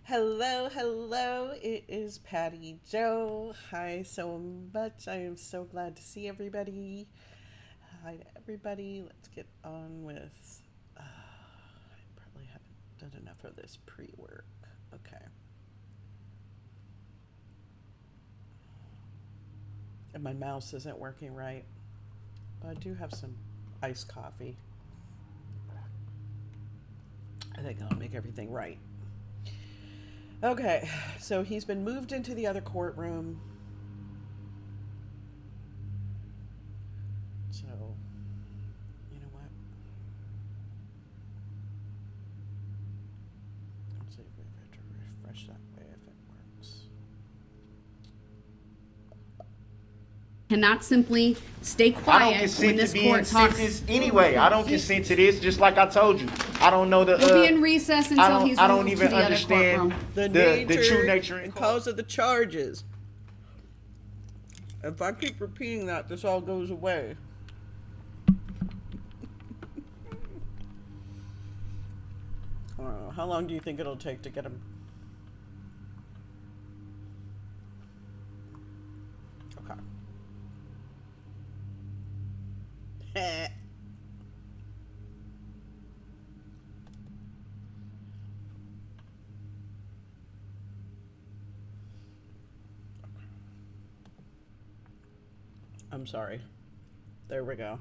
Hello, hello. It is Patty Joe. Hi so much. I am so glad to see everybody. Hi to everybody. Let's get on with. I probably haven't done enough of this pre-work. Okay. And my mouse isn't working right, but I do have some iced coffee. I think I'll make everything right. Okay, so he's been moved into the other courtroom. So, you know what? Let's see if we have to refresh that way if it works. Cannot simply stay quiet when this court talks. Anyway, I don't consent to this. Just like I told you, I don't know the. We'll be in recess until he's removed to the other courtroom. The true nature and cause of the charges. If I keep repeating that, this all goes away. I don't know. How long do you think it'll take to get him? Okay. I'm sorry. There we go.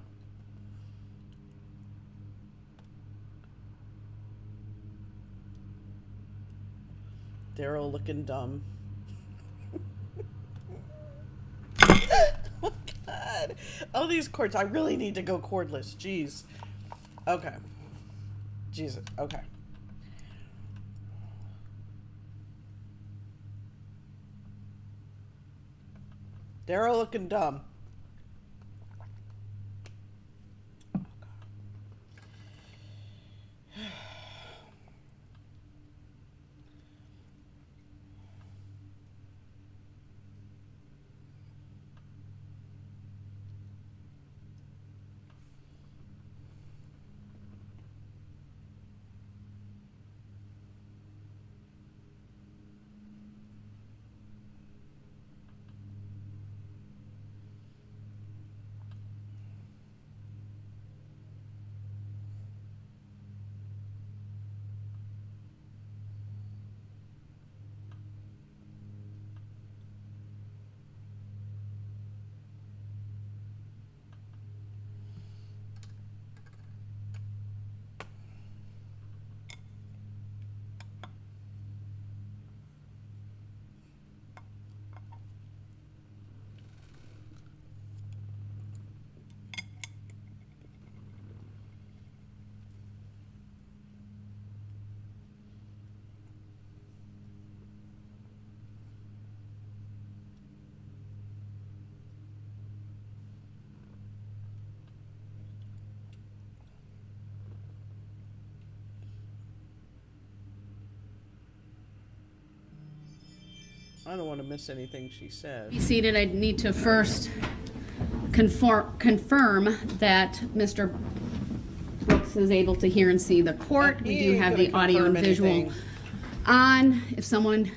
Daryl looking dumb. Oh God. All these cords. I really need to go cordless. Jeez. Okay. Jesus. Okay. Daryl looking dumb. I don't want to miss anything she said. Be seated. I need to first confirm that Mr. Brooks is able to hear and see the court. We do have the audio and visual on. If someone,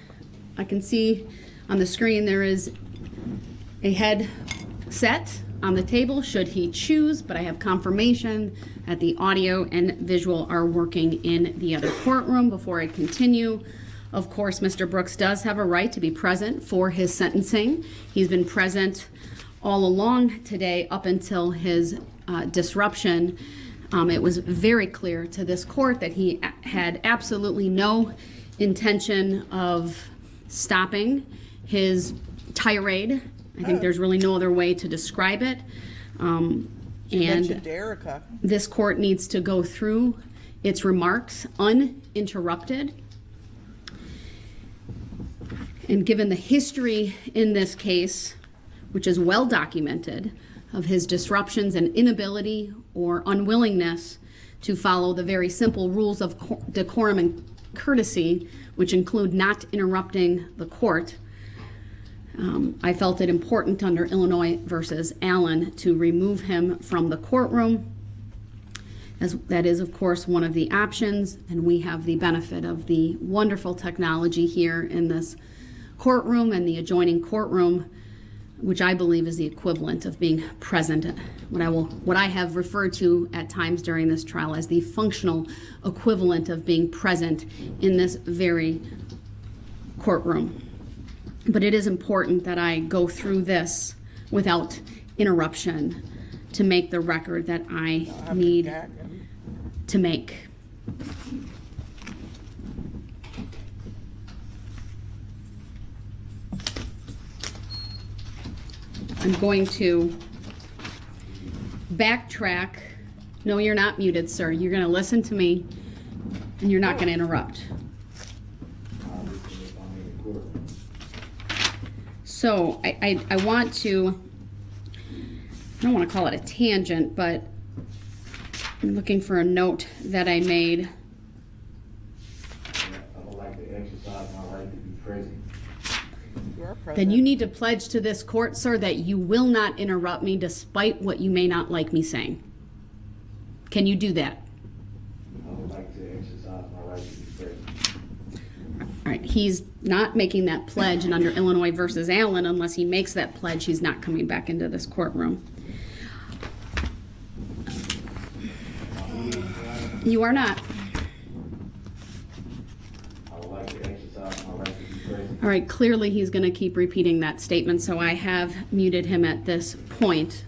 I can see on the screen there is a head set on the table should he choose, but I have confirmation that the audio and visual are working in the other courtroom. Before I continue, of course, Mr. Brooks does have a right to be present for his sentencing. He's been present all along today up until his disruption. It was very clear to this court that he had absolutely no intention of stopping his tirade. I think there's really no other way to describe it. And this court needs to go through its remarks uninterrupted. And given the history in this case, which is well documented, of his disruptions and inability or unwillingness to follow the very simple rules of decorum and courtesy, which include not interrupting the court, I felt it important under Illinois versus Allen to remove him from the courtroom. as that is, of course, one of the options, and we have the benefit of the wonderful technology here in this courtroom and the adjoining courtroom, which I believe is the equivalent of being present, what I have referred to at times during this trial as the functional equivalent of being present in this very courtroom. But it is important that I go through this without interruption to make the record that I need to make. I'm going to backtrack. No, you're not muted, sir. You're going to listen to me, and you're not going to interrupt. So I want to, I don't want to call it a tangent, but I'm looking for a note that I made. I would like to exercise my right to be present. Then you need to pledge to this court, sir, that you will not interrupt me despite what you may not like me saying. Can you do that? I would like to exercise my right to be present. All right, he's not making that pledge, and under Illinois versus Allen, unless he makes that pledge, he's not coming back into this courtroom. You are not. I would like to exercise my right to be present. All right, clearly he's going to keep repeating that statement, so I have muted him at this point.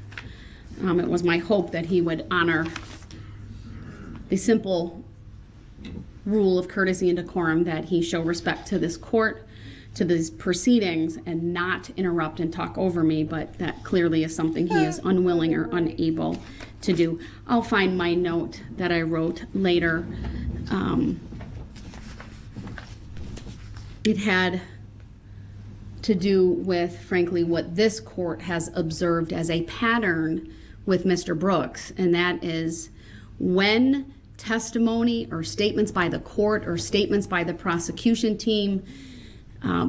It was my hope that he would honor the simple rule of courtesy and decorum that he show respect to this court, to these proceedings, and not interrupt and talk over me, but that clearly is something he is unwilling or unable to do. I'll find my note that I wrote later. It had to do with, frankly, what this court has observed as a pattern with Mr. Brooks, and that is when testimony or statements by the court or statements by the prosecution team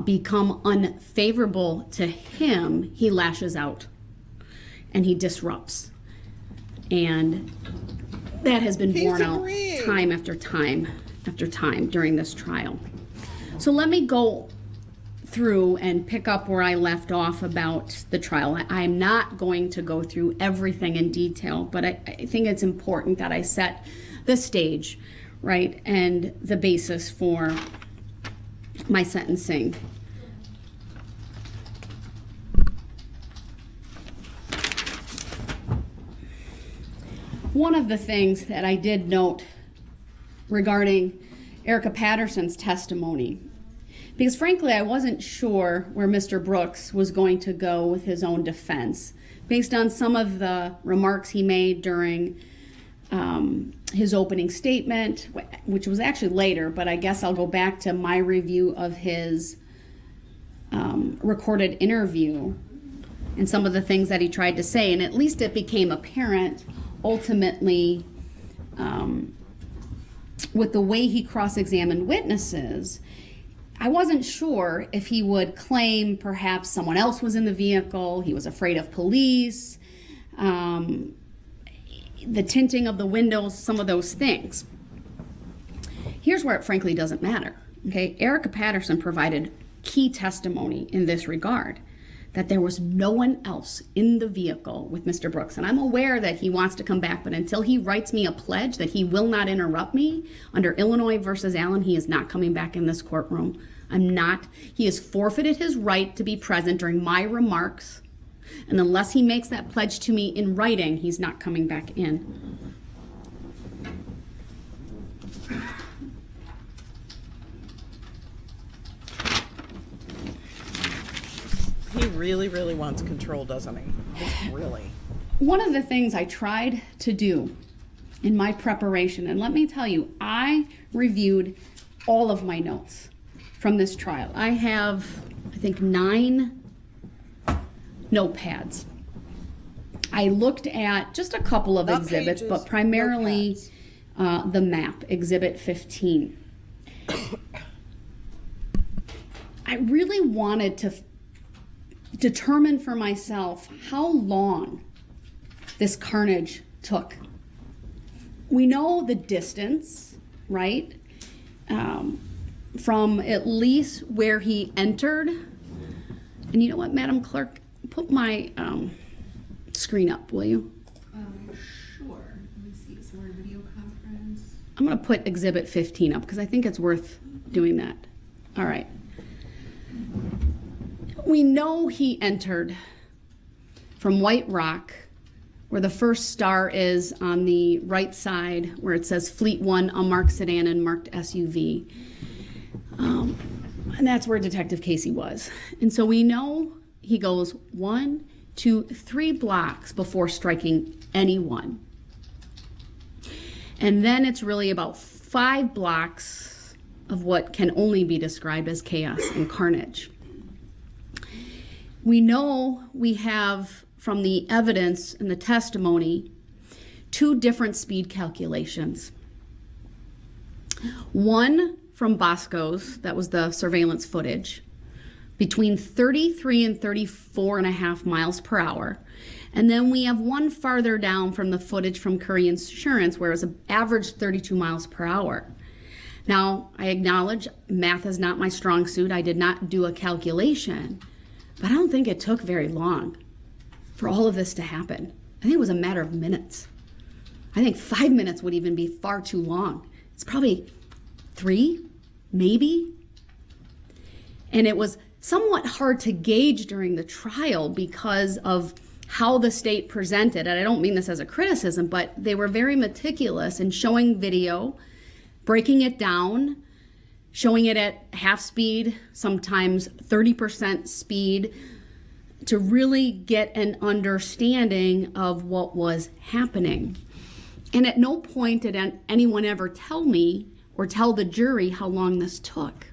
become unfavorable to him, he lashes out and he disrupts. And that has been borne out time after time after time during this trial. So let me go through and pick up where I left off about the trial. I'm not going to go through everything in detail, but I think it's important that I set the stage, right, and the basis for my sentencing. One of the things that I did note regarding Erica Patterson's testimony, because frankly I wasn't sure where Mr. Brooks was going to go with his own defense based on some of the remarks he made during his opening statement, which was actually later, but I guess I'll go back to my review of his recorded interview and some of the things that he tried to say, and at least it became apparent ultimately with the way he cross-examined witnesses. I wasn't sure if he would claim perhaps someone else was in the vehicle, he was afraid of police, the tinting of the windows, some of those things. Here's where it frankly doesn't matter, okay? Erica Patterson provided key testimony in this regard, that there was no one else in the vehicle with Mr. Brooks. And I'm aware that he wants to come back, but until he writes me a pledge that he will not interrupt me under Illinois versus Allen, he is not coming back in this courtroom. He has forfeited his right to be present during my remarks. And unless he makes that pledge to me in writing, he's not coming back in. He really, really wants control, doesn't he? Just really. One of the things I tried to do in my preparation, and let me tell you, I reviewed all of my notes from this trial. I have, I think, 9 notepads. I looked at just a couple of exhibits, but primarily the map, Exhibit 15. I really wanted to determine for myself how long this carnage took. We know the distance, right? From at least where he entered. And you know what, Madam Clerk? Put my screen up, will you? Sure. Let me see. So we're in video conference. I'm going to put Exhibit 15 up because I think it's worth doing that. All right. We know he entered from White Rock, where the first star is on the right side, where it says Fleet 1, unmarked sedan and marked SUV. And that's where Detective Casey was. And so we know he goes 1, 2, 3 blocks before striking anyone. And then it's really about 5 blocks of what can only be described as chaos and carnage. We know we have, from the evidence and the testimony, 2 different speed calculations. One from Bosco's, that was the surveillance footage, between 33 and 34.5 miles per hour. And then we have one farther down from the footage from Curry Insurance, where it was an average 32 miles per hour. Now, I acknowledge math is not my strong suit. I did not do a calculation, but I don't think it took very long for all of this to happen. I think it was a matter of minutes. I think 5 minutes would even be far too long. It's probably 3, maybe. And it was somewhat hard to gauge during the trial because of how the state presented. And I don't mean this as a criticism, but they were very meticulous in showing video, breaking it down, showing it at half speed, sometimes 30% speed, to really get an understanding of what was happening. And at no point did anyone ever tell me or tell the jury how long this took.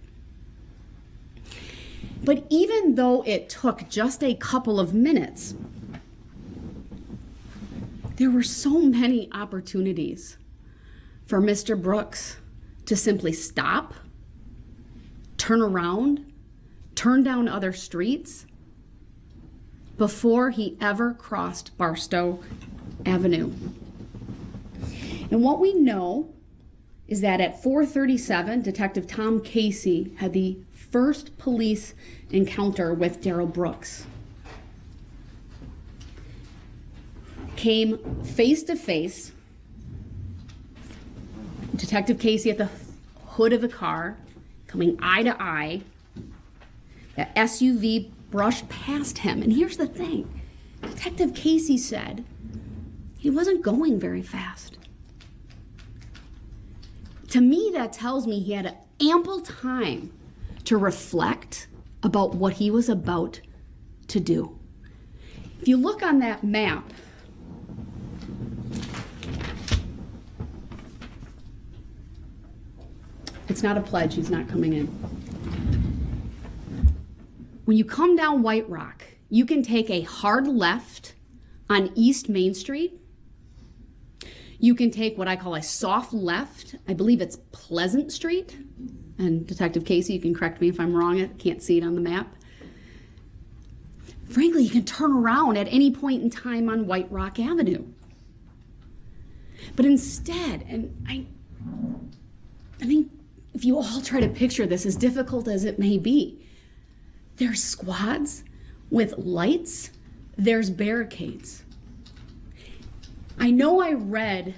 But even though it took just a couple of minutes, there were so many opportunities for Mr. Brooks to simply stop, turn around, turn down other streets before he ever crossed Barstow Avenue. And what we know is that at 4:37, Detective Tom Casey had the first police encounter with Darrell Brooks. Came face to face, Detective Casey at the hood of the car, coming eye to eye. The SUV brushed past him. And here's the thing. Detective Casey said he wasn't going very fast. To me, that tells me he had ample time to reflect about what he was about to do. If you look on that map, it's not a pledge, he's not coming in. When you come down White Rock, you can take a hard left on East Main Street. You can take what I call a soft left. I believe it's Pleasant Street. And Detective Casey, you can correct me if I'm wrong. I can't see it on the map. Frankly, you can turn around at any point in time on White Rock Avenue. But instead, and I think if you all try to picture this, as difficult as it may be, there's squads with lights, there's barricades. I know I read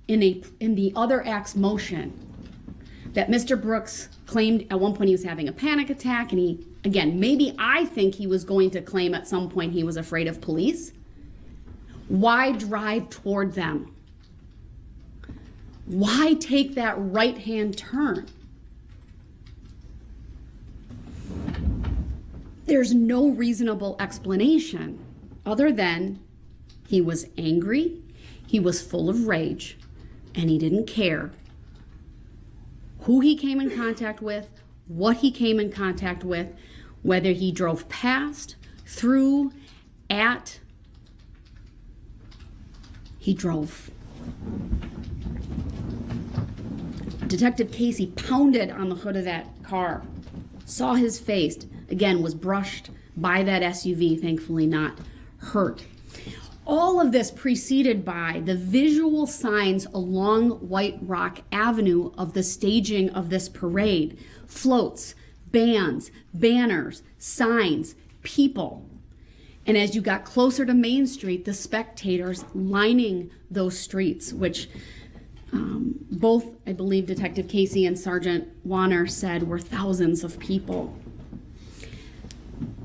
in the other act's motion that Mr. Brooks claimed at one point he was having a panic attack, and he, again, maybe I think he was going to claim at some point he was afraid of police. Why drive toward them? Why take that right-hand turn? There's no reasonable explanation other than he was angry, he was full of rage, and he didn't care who he came in contact with, what he came in contact with, whether he drove past, through, at, he drove. Detective Casey pounded on the hood of that car, saw his face, again, was brushed by that SUV, thankfully not hurt. All of this preceded by the visual signs along White Rock Avenue of the staging of this parade. Floats, bands, banners, signs, people. And as you got closer to Main Street, the spectators lining those streets, which both, I believe, Detective Casey and Sergeant Warner said were thousands of people.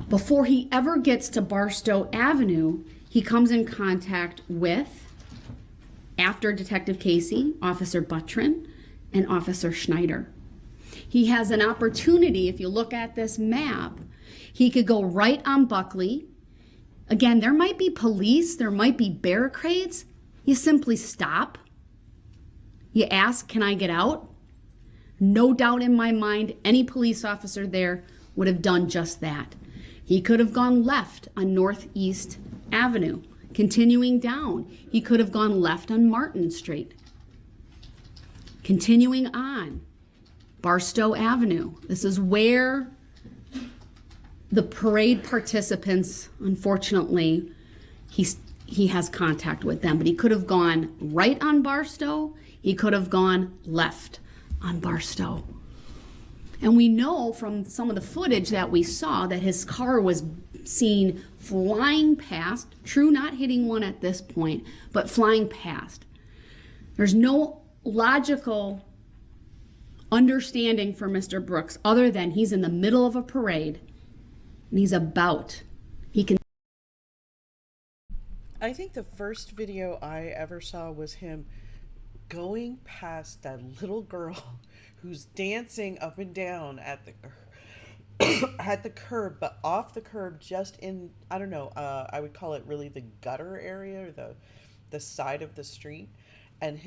Before he ever gets to Barstow Avenue, he comes in contact with, after Detective Casey, Officer Buttrin and Officer Schneider. He has an opportunity, if you look at this map, he could go right on Buckley. Again, there might be police, there might be barricades. You simply stop. You ask, can I get out? No doubt in my mind, any police officer there would have done just that. He could have gone left on Northeast Avenue. Continuing down, he could have gone left on Martin Street. Continuing on, Barstow Avenue. This is where the parade participants, unfortunately, he has contact with them, but he could have gone right on Barstow. He could have gone left on Barstow. And we know from some of the footage that we saw that his car was seen flying past, true, not hitting one at this point, but flying past. There's no logical understanding for Mr. Brooks other than he's in the middle of a parade and he can. I think the first video I ever saw was him going past that little girl who's dancing up and down at the at the curb, but off the curb, just in, I don't know, I would call it really the gutter area, or the side of the street, and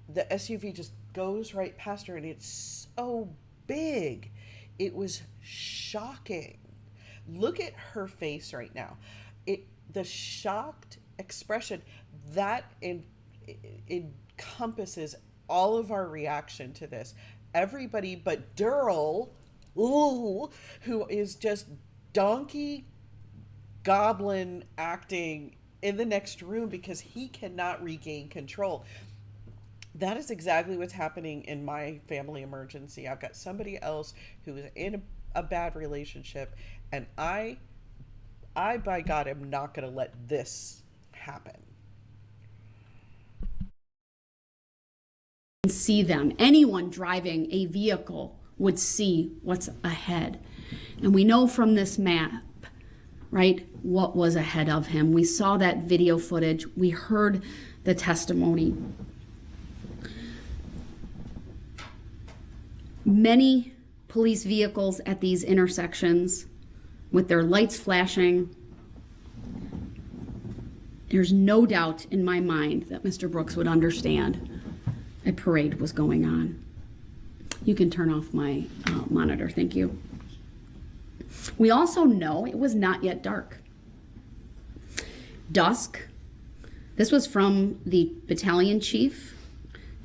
the SUV just goes right past her, and it's so big. It was shocking. Look at her face right now. The shocked expression that encompasses all of our reaction to this. Everybody but Durrell, who is just donkey goblin acting in the next room because he cannot regain control. That is exactly what's happening in my family emergency. I've got somebody else who is in a bad relationship, and I by God am not going to let this happen. See them. Anyone driving a vehicle would see what's ahead. And we know from this map, right, what was ahead of him. We saw that video footage. We heard the testimony. Many police vehicles at these intersections with their lights flashing. There's no doubt in my mind that Mr. Brooks would understand a parade was going on. You can turn off my monitor, thank you. We also know it was not yet dark. Dusk. This was from the battalion chief,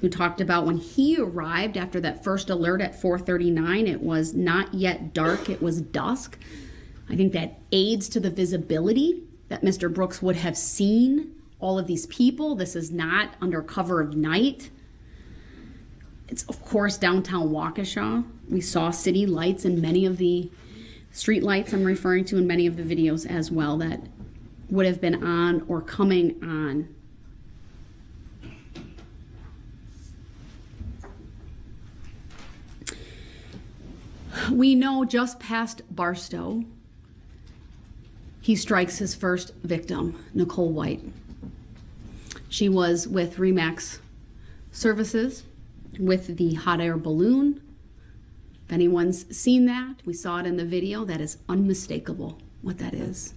who talked about when he arrived after that first alert at 4:39, it was not yet dark, it was dusk. I think that aids to the visibility that Mr. Brooks would have seen all of these people. This is not under cover of night. It's, of course, downtown Waukesha. We saw city lights in many of the street lights I'm referring to in many of the videos as well that would have been on or coming on. We know just past Barstow, he strikes his first victim, Nicole White. She was with Remax Services with the hot air balloon. If anyone's seen that, we saw it in the video, that is unmistakable what that is.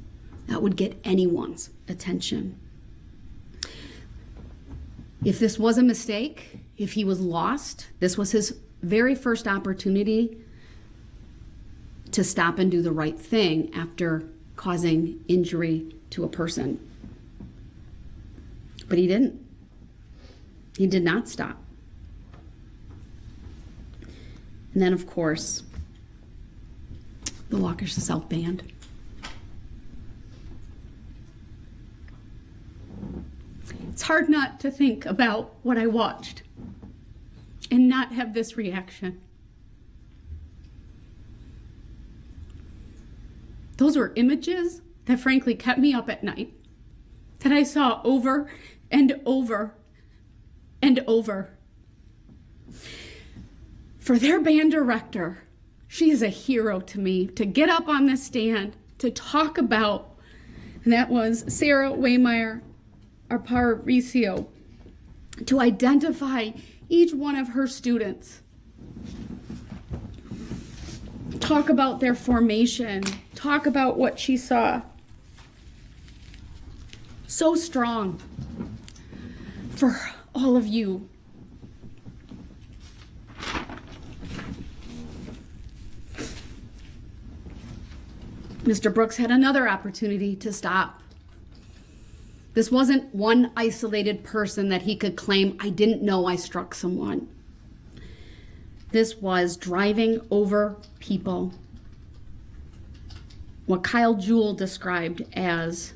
That would get anyone's attention. If this was a mistake, if he was lost, this was his very first opportunity to stop and do the right thing after causing injury to a person. But he didn't. He did not stop. And then, of course, the Waukesha South Band. It's hard not to think about what I watched and not have this reaction. Those were images that frankly kept me up at night, that I saw over and over and over. For their band director, she is a hero to me, to get up on this stand, to talk about, and that was Sarah Waymeyer Aparicio, to identify each one of her students, talk about their formation, talk about what she saw. So strong for all of you. Mr. Brooks had another opportunity to stop. This wasn't one isolated person that he could claim, I didn't know I struck someone. This was driving over people. What Kyle Jewell described as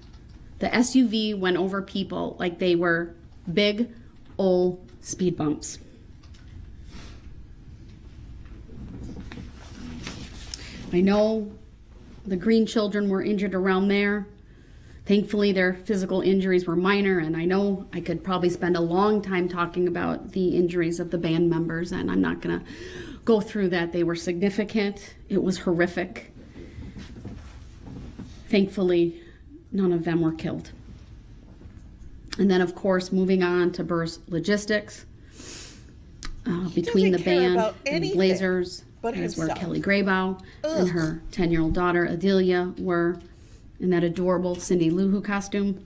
the SUV went over people like they were big old speed bumps. I know the Green children were injured around there. Thankfully, their physical injuries were minor, and I know I could probably spend a long time talking about the injuries of the band members, and I'm not gonna go through that. They were significant. It was horrific. Thankfully, none of them were killed. And then, of course, moving on to Burr's Logistics, between the band and the Blazers, as where Kelly Graybow and her 10-year-old daughter, Adelia, were in that adorable Cindy Lou Who costume.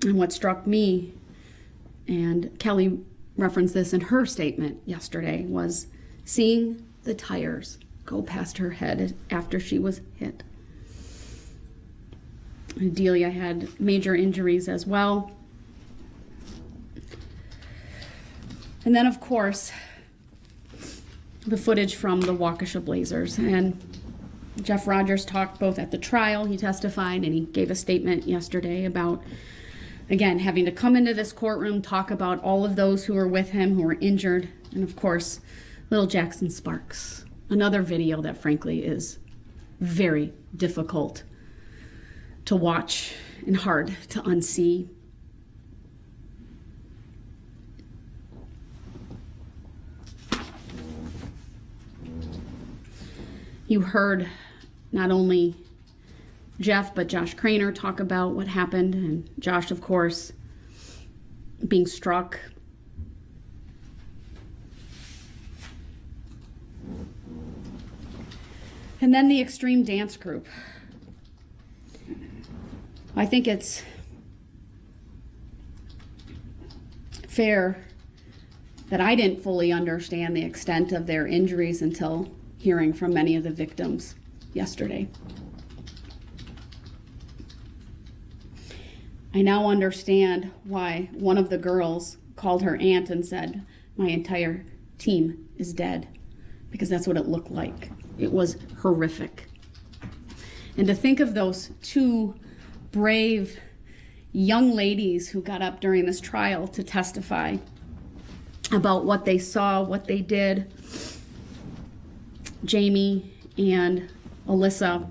And what struck me, and Kelly referenced this in her statement yesterday, was seeing the tires go past her head after she was hit. Adelia had major injuries as well. And then, of course, the footage from the Waukesha Blazers. And Jeff Rogers talked both at the trial, he testified, and he gave a statement yesterday about, again, having to come into this courtroom, talk about all of those who were with him, who were injured, and of course, little Jackson Sparks. Another video that frankly is very difficult to watch and hard to unsee. You heard not only Jeff, but Josh Craner talk about what happened, and Josh, of course, being struck. And then the extreme dance group. I think it's fair that I didn't fully understand the extent of their injuries until hearing from many of the victims yesterday. I now understand why one of the girls called her aunt and said, "My entire team is dead," because that's what it looked like. It was horrific. And to think of those two brave young ladies who got up during this trial to testify about what they saw, what they did, Jamie and Alyssa,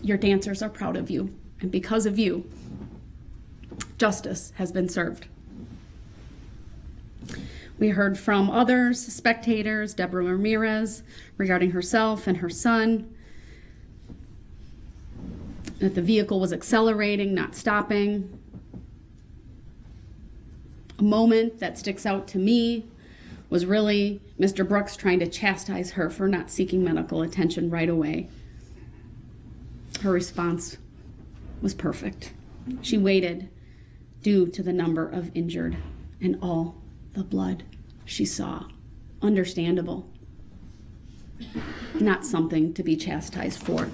your dancers are proud of you, and because of you, justice has been served. We heard from others, spectators, Deborah Ramirez, regarding herself and her son, that the vehicle was accelerating, not stopping. A moment that sticks out to me was really Mr. Brooks trying to chastise her for not seeking medical attention right away. Her response was perfect. She waited due to the number of injured and all the blood she saw. Understandable. Not something to be chastised for.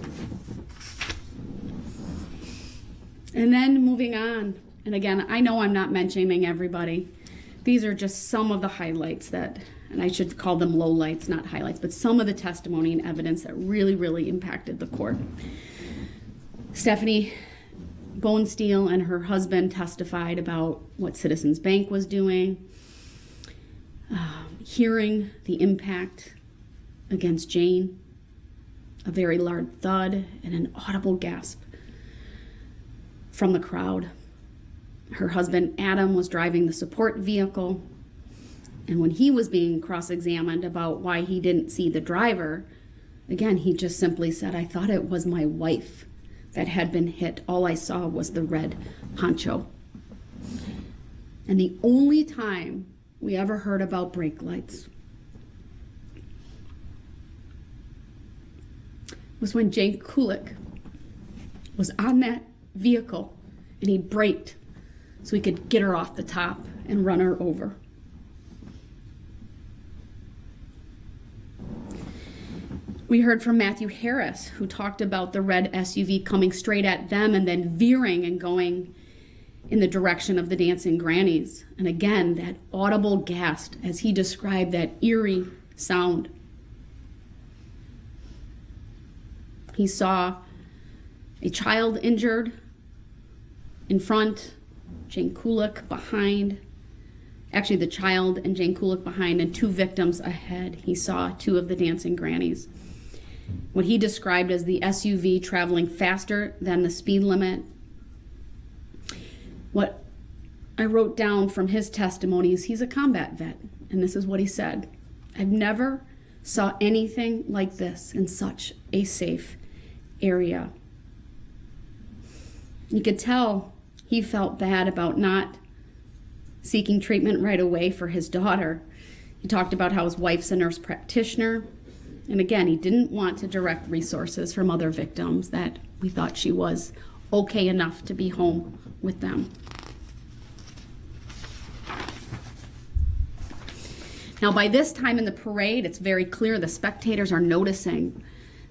And then moving on, and again, I know I'm not mentioning everybody. These are just some of the highlights that, and I should call them lowlights, not highlights, but some of the testimony and evidence that really, really impacted the court. Stephanie Bonesteel and her husband testified about what Citizens Bank was doing, hearing the impact against Jane, a very loud thud and an audible gasp from the crowd. Her husband Adam was driving the support vehicle, and when he was being cross-examined about why he didn't see the driver, again, he just simply said, "I thought it was my wife that had been hit. All I saw was the red poncho." And the only time we ever heard about brake lights was when Jane Kulik was on that vehicle and he braked so he could get her off the top and run her over. We heard from Matthew Harris, who talked about the red SUV coming straight at them and then veering and going in the direction of the dancing grannies. And again, that audible gasp as he described that eerie sound. He saw a child injured in front, Jane Kulik behind. Actually, the child and Jane Kulik behind, and 2 victims ahead. He saw 2 of the dancing grannies. What he described as the SUV traveling faster than the speed limit. What I wrote down from his testimony is he's a combat vet, and this is what he said: "I've never saw anything like this in such a safe area." You could tell he felt bad about not seeking treatment right away for his daughter. He talked about how his wife's a nurse practitioner. And again, he didn't want to direct resources from other victims, that we thought she was okay enough to be home with them. Now, by this time in the parade, it's very clear the spectators are noticing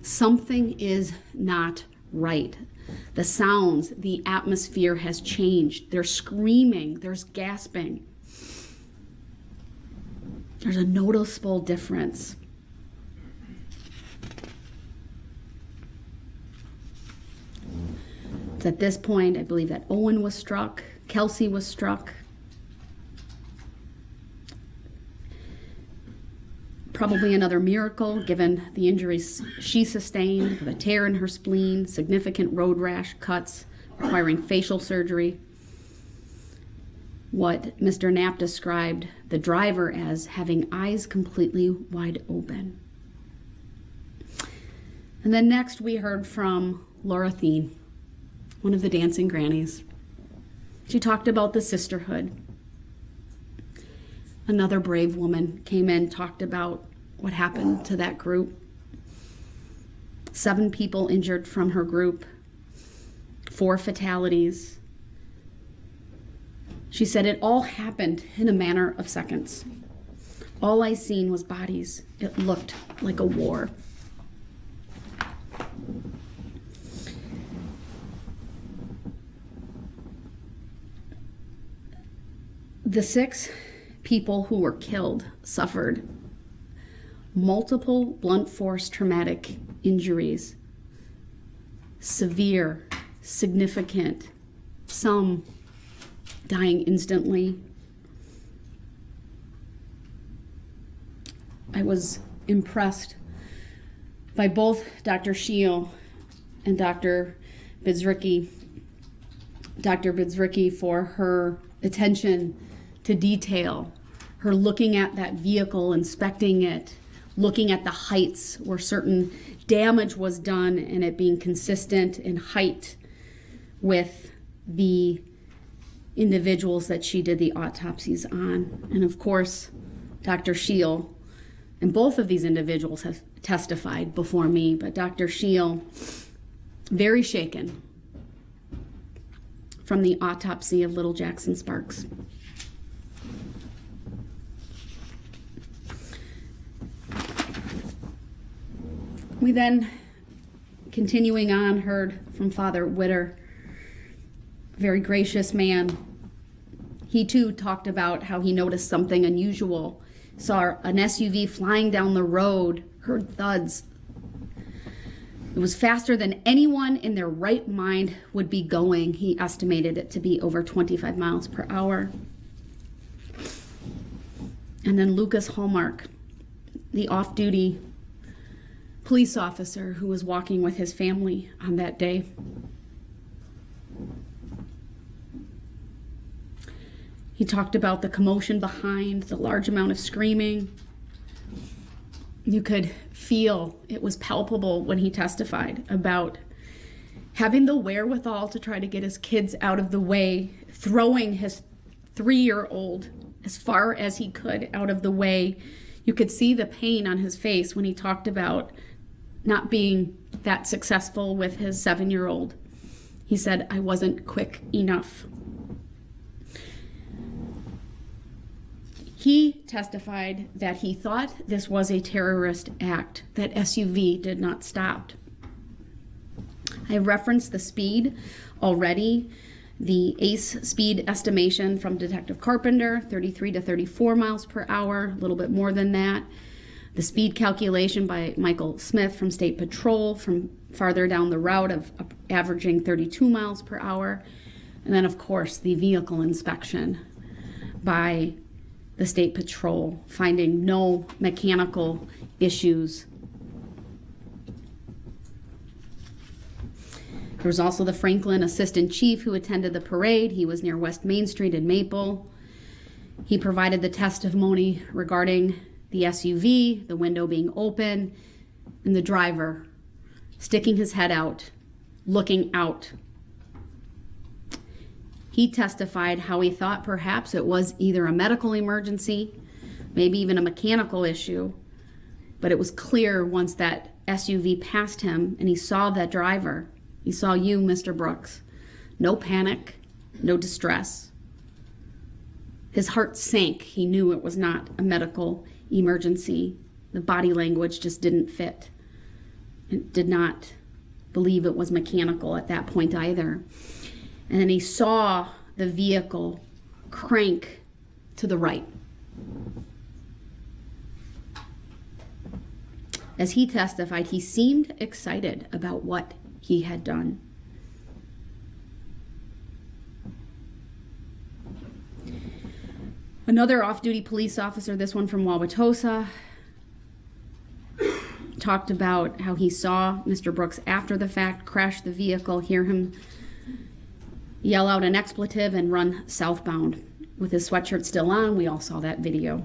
something is not right. The sounds, the atmosphere has changed. They're screaming, there's gasping. There's a noticeable difference. It's at this point, I believe, that Owen was struck, Kelsey was struck. Probably another miracle, given the injuries she sustained, with a tear in her spleen, significant road rash, cuts, requiring facial surgery. What Mr. Knapp described the driver as having eyes completely wide open. And then next we heard from Laura Thien, one of the dancing grannies. She talked about the sisterhood. Another brave woman came in, talked about what happened to that group. 7 people injured from her group, 4 fatalities. She said it all happened in a matter of seconds. All I seen was bodies. It looked like a war. The 6 people who were killed suffered multiple blunt force traumatic injuries, severe, significant, some dying instantly. I was impressed by both Dr. Scheel and Dr. Bidzricki. Dr. Bidzricki for her attention to detail, her looking at that vehicle, inspecting it, looking at the heights where certain damage was done, and it being consistent in height with the individuals that she did the autopsies on. And of course, Dr. Scheel, and both of these individuals have testified before me, but Dr. Scheel, very shaken from the autopsy of little Jackson Sparks. We then, continuing on, heard from Father Witter, a very gracious man. He too talked about how he noticed something unusual, saw an SUV flying down the road, heard thuds. It was faster than anyone in their right mind would be going. He estimated it to be over 25 miles per hour. And then Lucas Hallmark, the off-duty police officer who was walking with his family on that day. He talked about the commotion behind, the large amount of screaming. You could feel it was palpable when he testified about having the wherewithal to try to get his kids out of the way, throwing his 3-year-old as far as he could out of the way. You could see the pain on his face when he talked about not being that successful with his 7-year-old. He said, "I wasn't quick enough." He testified that he thought this was a terrorist act, that SUV did not stop. I referenced the speed already. The ACE speed estimation from Detective Carpenter, 33 to 34 miles per hour, a little bit more than that. The speed calculation by Michael Smith from State Patrol from farther down the route of averaging 32 miles per hour. And then, of course, the vehicle inspection by the State Patrol, finding no mechanical issues. There was also the Franklin Assistant Chief who attended the parade. He was near West Main Street in Maple. He provided the testimony regarding the SUV, the window being open, and the driver sticking his head out, looking out. He testified how he thought perhaps it was either a medical emergency, maybe even a mechanical issue, but it was clear once that SUV passed him and he saw that driver. He saw you, Mr. Brooks. No panic, no distress. His heart sank. He knew it was not a medical emergency. The body language just didn't fit. It did not believe it was mechanical at that point either. And then he saw the vehicle crank to the right. As he testified, he seemed excited about what he had done. Another off-duty police officer, this one from WAUKESHA, talked about how he saw Mr. Brooks after the fact crash the vehicle, hear him yell out an expletive and run southbound with his sweatshirt still on. We all saw that video.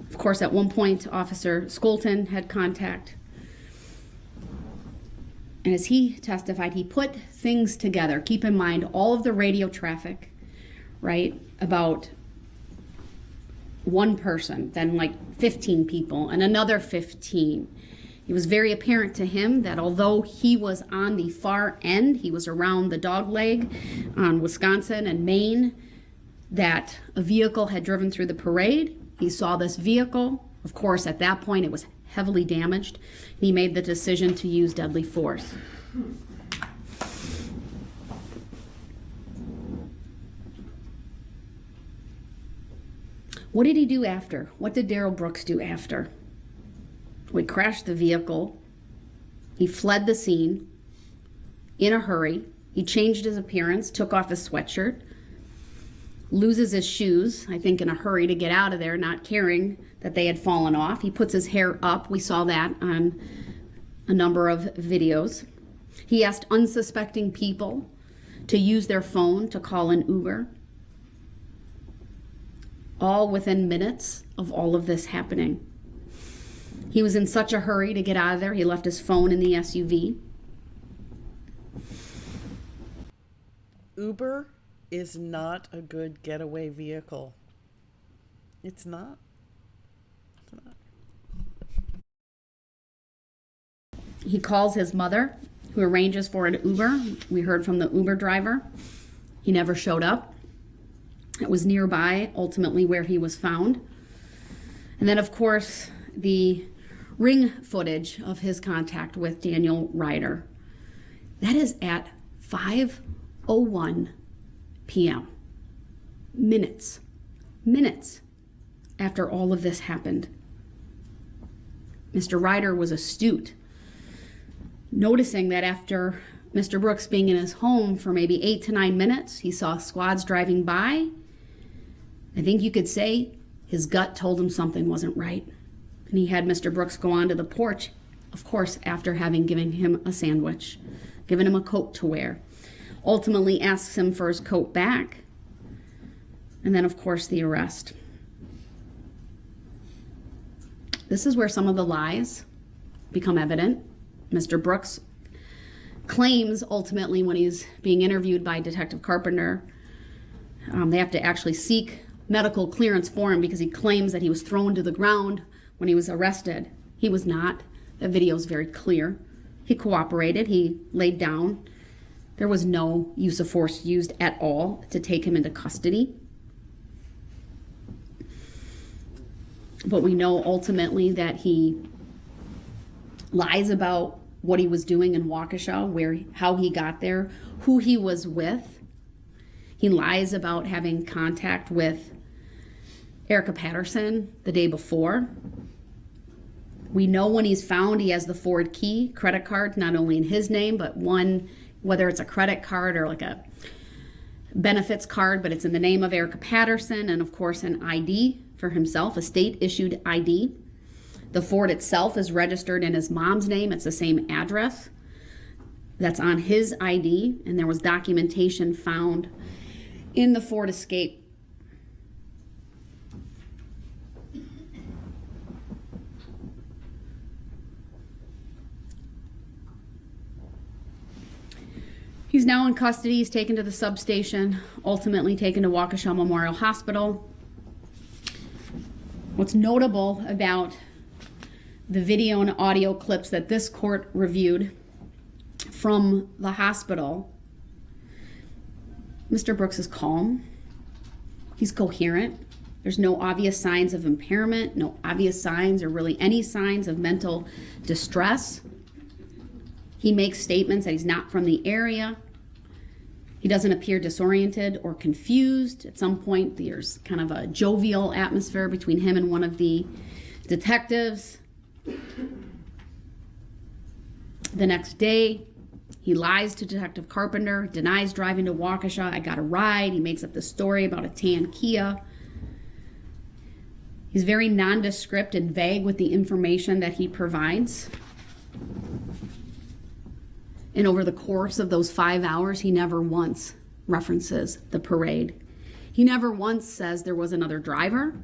Of course, at one point, Officer Skolton had contact. And as he testified, he put things together. Keep in mind all of the radio traffic, right, about one person, then like 15 people, and another 15. It was very apparent to him that although he was on the far end, he was around the dog leg on Wisconsin and Maine, that a vehicle had driven through the parade. He saw this vehicle. Of course, at that point, it was heavily damaged. He made the decision to use deadly force. What did he do after? What did Darrell Brooks do after? We crashed the vehicle. He fled the scene in a hurry. He changed his appearance, took off his sweatshirt, loses his shoes, I think in a hurry to get out of there, not caring that they had fallen off. He puts his hair up. We saw that on a number of videos. He asked unsuspecting people to use their phone to call an Uber. All within minutes of all of this happening. He was in such a hurry to get out of there, he left his phone in the SUV. Uber is not a good getaway vehicle. It's not. It's not. He calls his mother, who arranges for an Uber. We heard from the Uber driver. He never showed up. It was nearby, ultimately, where he was found. And then, of course, the ring footage of his contact with Daniel Ryder. That is at 5:01 p.m. Minutes after all of this happened. Mr. Ryder was astute, noticing that after Mr. Brooks being in his home for maybe 8 to 9 minutes, he saw squads driving by. I think you could say his gut told him something wasn't right. And he had Mr. Brooks go onto the porch, of course, after having given him a sandwich, given him a coat to wear. Ultimately asks him for his coat back. And then, of course, the arrest. This is where some of the lies become evident. Mr. Brooks claims ultimately when he's being interviewed by Detective Carpenter, they have to actually seek medical clearance for him because he claims that he was thrown to the ground when he was arrested. He was not. The video is very clear. He cooperated. He laid down. There was no use of force used at all to take him into custody. But we know ultimately that he lies about what he was doing in WAUKESHA, how he got there, who he was with. He lies about having contact with Erica Patterson the day before. We know when he's found, he has the Ford Key credit card, not only in his name, but one, whether it's a credit card or like a benefits card, but it's in the name of Erica Patterson, and of course an ID for himself, a state-issued ID. The Ford itself is registered in his mom's name. It's the same address that's on his ID, and there was documentation found in the Ford Escape. He's now in custody. He's taken to the substation, ultimately taken to WAUKESHA Memorial Hospital. What's notable about the video and audio clips that this court reviewed from the hospital, Mr. Brooks is calm. He's coherent. There's no obvious signs of impairment, no obvious signs or really any signs of mental distress. He makes statements that he's not from the area. He doesn't appear disoriented or confused. At some point, there's kind of a jovial atmosphere between him and one of the detectives. The next day, he lies to Detective Carpenter, denies driving to WAUKESHA. I got a ride. He makes up the story about a tan Kia. He's very nondescript and vague with the information that he provides. And over the course of those 5 hours, he never once references the parade. He never once says there was another driver.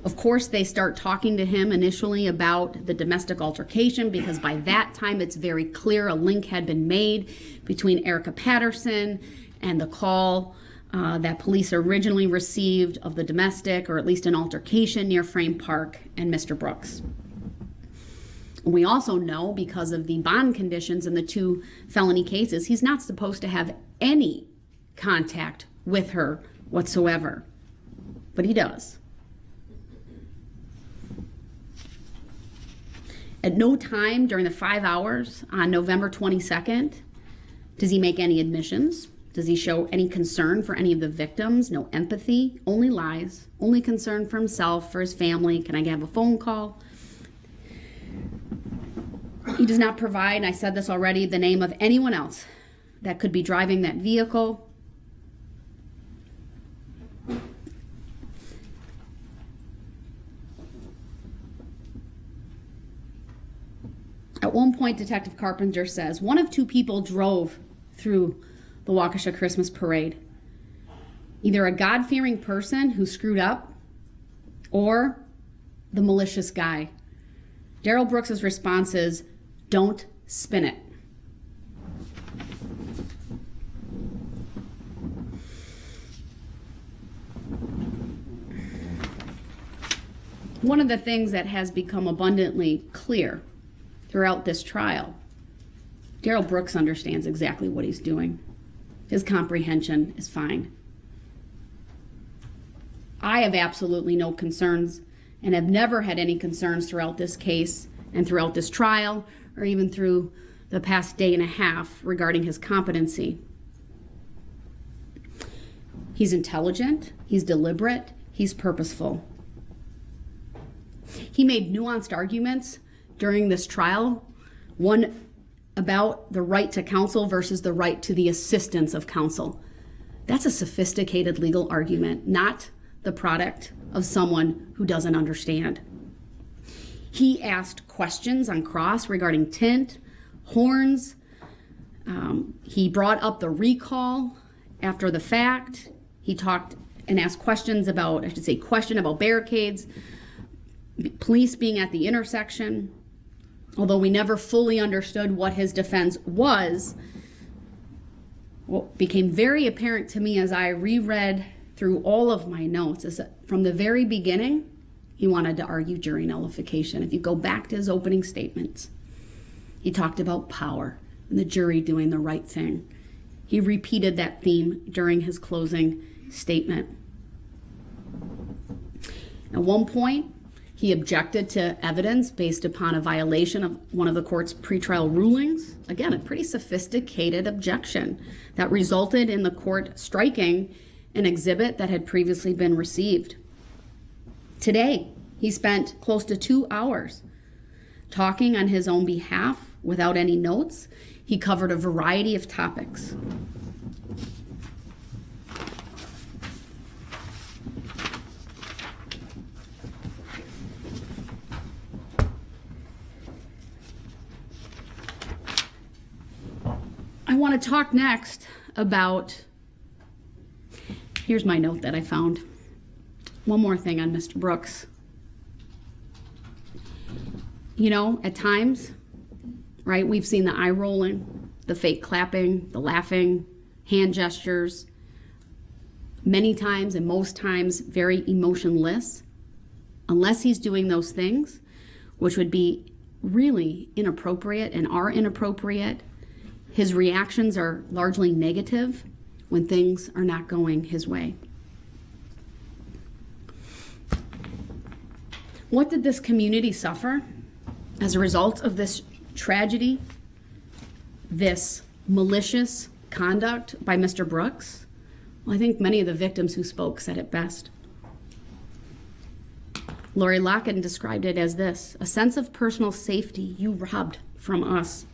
Of course, they start talking to him initially about the domestic altercation because by that time it's very clear a link had been made between Erica Patterson and the call that police originally received of the domestic, or at least an altercation near Frame Park, and Mr. Brooks. We also know, because of the bond conditions in the 2 felony cases, he's not supposed to have any contact with her whatsoever. But he does. At no time during the 5 hours on November 22nd does he make any admissions. Does he show any concern for any of the victims? No empathy, only lies, only concern for himself, for his family. Can I have a phone call? He does not provide, and I said this already, the name of anyone else that could be driving that vehicle. At one point, Detective Carpenter says, one of 2 people drove through the WAUKESHA Christmas parade. Either a God-fearing person who screwed up or the malicious guy. Daryl Brooks's response is, don't spin it. One of the things that has become abundantly clear throughout this trial, Daryl Brooks understands exactly what he's doing. His comprehension is fine. I have absolutely no concerns and have never had any concerns throughout this case and throughout this trial, or even through the past day and a half regarding his competency. He's intelligent, he's deliberate, he's purposeful. He made nuanced arguments during this trial, one about the right to counsel versus the right to the assistance of counsel. That's a sophisticated legal argument, not the product of someone who doesn't understand. He asked questions on cross regarding tint, horns. He brought up the recall after the fact. He talked and asked questions about, question about barricades, police being at the intersection. Although we never fully understood what his defense was, what became very apparent to me as I reread through all of my notes is that from the very beginning, he wanted to argue jury nullification. If you go back to his opening statements, he talked about power and the jury doing the right thing. He repeated that theme during his closing statement. At one point, he objected to evidence based upon a violation of one of the court's pretrial rulings. Again, a pretty sophisticated objection that resulted in the court striking an exhibit that had previously been received. Today, he spent close to 2 hours talking on his own behalf without any notes. He covered a variety of topics. I want to talk next about, here's my note that I found. One more thing on Mr. Brooks. You know, at times, right, we've seen the eye rolling, the fake clapping, the laughing, hand gestures, many times and most times very emotionless, unless he's doing those things, which would be really inappropriate and are inappropriate. His reactions are largely negative when things are not going his way. What did this community suffer as a result of this tragedy, this malicious conduct by Mr. Brooks? Well, I think many of the victims who spoke said it best. Lori Locken described it as this: a sense of personal safety you robbed from us.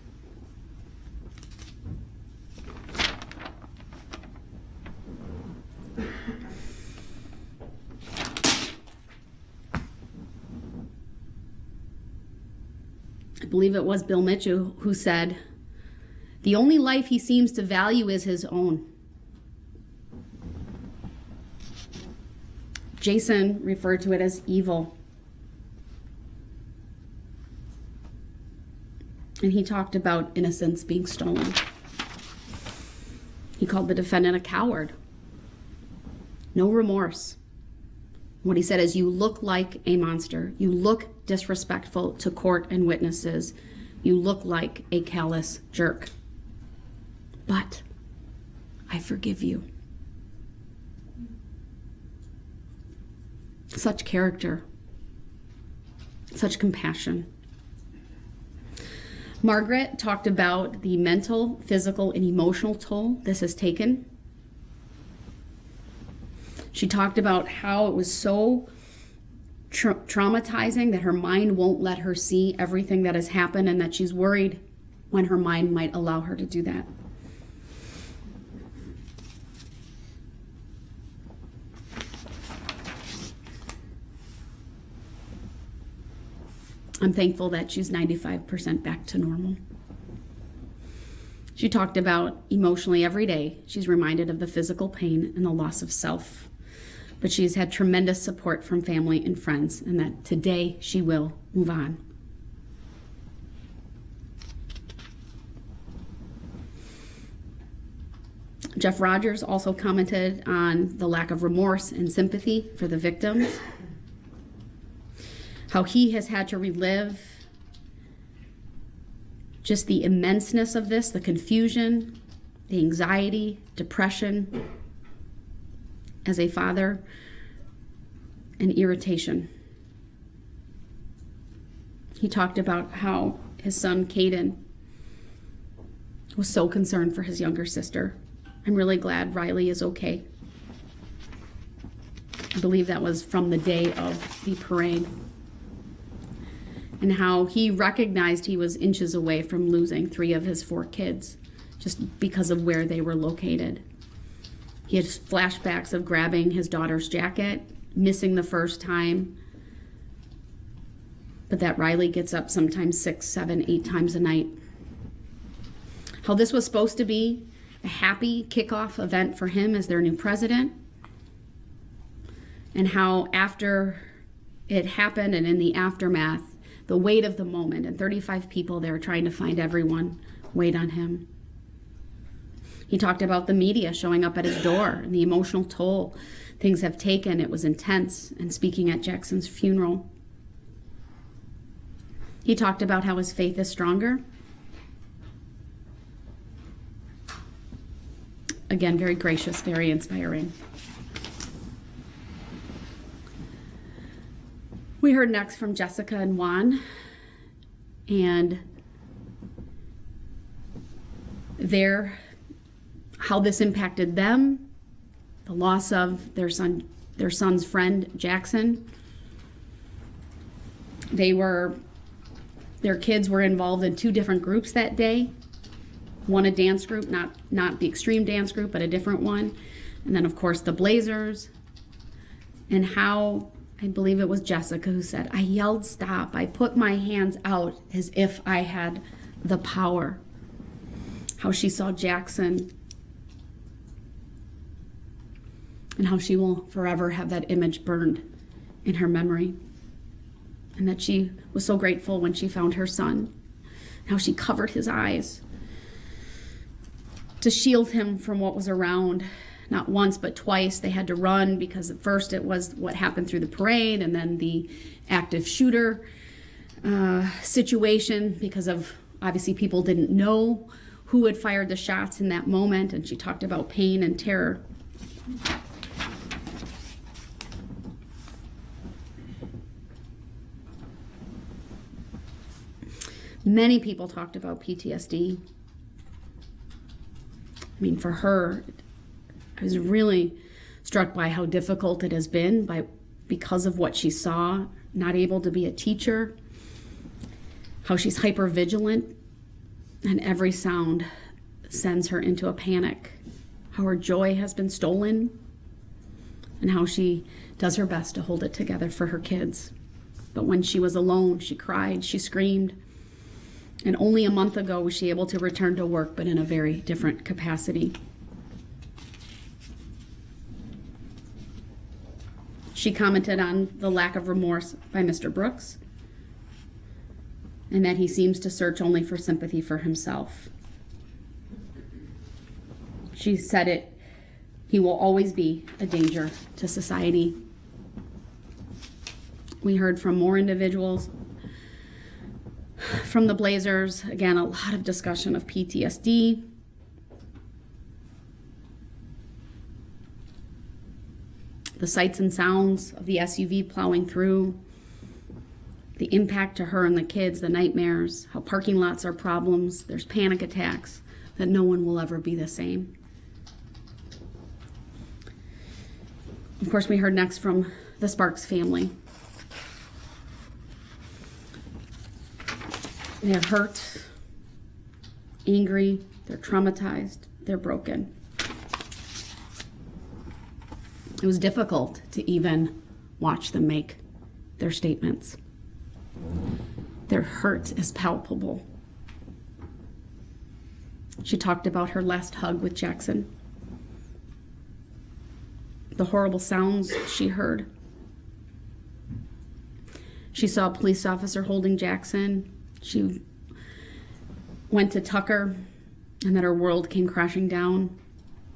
I believe it was Bill Mitchell who said, the only life he seems to value is his own. Jason referred to it as evil. And he talked about innocence being stolen. He called the defendant a coward. No remorse. What he said is, you look like a monster. You look disrespectful to court and witnesses. You look like a callous jerk. But I forgive you. Such character. Such compassion. Margaret talked about the mental, physical, and emotional toll this has taken. She talked about how it was so traumatizing that her mind won't let her see everything that has happened, and that she's worried when her mind might allow her to do that. I'm thankful that she's 95% back to normal. She talked about emotionally every day, she's reminded of the physical pain and the loss of self. But she's had tremendous support from family and friends, and that today she will move on. Jeff Rogers also commented on the lack of remorse and sympathy for the victims, how he has had to relive just the immenseness of this, the confusion, the anxiety, depression as a father, and irritation. He talked about how his son, Caden, was so concerned for his younger sister. I'm really glad Riley is okay. I believe that was from the day of the parade. and how he recognized he was inches away from losing 3 of his 4 kids just because of where they were located. He had flashbacks of grabbing his daughter's jacket, missing the first time, but that Riley gets up sometimes 6, 7, 8 times a night. How this was supposed to be a happy kickoff event for him as their new president, and how after it happened and in the aftermath, the weight of the moment, and 35 people there trying to find everyone, weighed on him. He talked about the media showing up at his door and the emotional toll things have taken. It was intense, and speaking at Jackson's funeral. He talked about how his faith is stronger. Again, very gracious, very inspiring. We heard next from Jessica and Juan, and how this impacted them, the loss of their son's friend Jackson. Their kids were involved in 2 different groups that day. One a dance group, not the extreme dance group, but a different one. And then of course the Blazers. And how, I believe it was Jessica who said, I yelled stop. I put my hands out as if I had the power. How she saw Jackson, and how she will forever have that image burned in her memory. And that she was so grateful when she found her son. How she covered his eyes to shield him from what was around. Not once, but twice they had to run, because at first it was what happened through the parade, and then the active shooter situation, because of obviously people didn't know who had fired the shots in that moment. And she talked about pain and terror. Many people talked about PTSD. I mean, for her, I was really struck by how difficult it has been because of what she saw, not able to be a teacher, how she's hypervigilant, and every sound sends her into a panic, how her joy has been stolen, and how she does her best to hold it together for her kids. But when she was alone, she cried, she screamed. And only a month ago was she able to return to work, but in a very different capacity. She commented on the lack of remorse by Mr. Brooks, and that he seems to search only for sympathy for himself. She said he will always be a danger to society. We heard from more individuals. From the Blazers, again, a lot of discussion of PTSD. The sights and sounds of the SUV plowing through, the impact to her and the kids, the nightmares, how parking lots are problems, there's panic attacks, that no one will ever be the same. Of course, we heard next from the Sparks family. They're hurt, angry, they're traumatized, they're broken. It was difficult to even watch them make their statements. Their hurt is palpable. She talked about her last hug with Jackson, the horrible sounds she heard. She saw a police officer holding Jackson. She went to Tucker, and that her world came crashing down.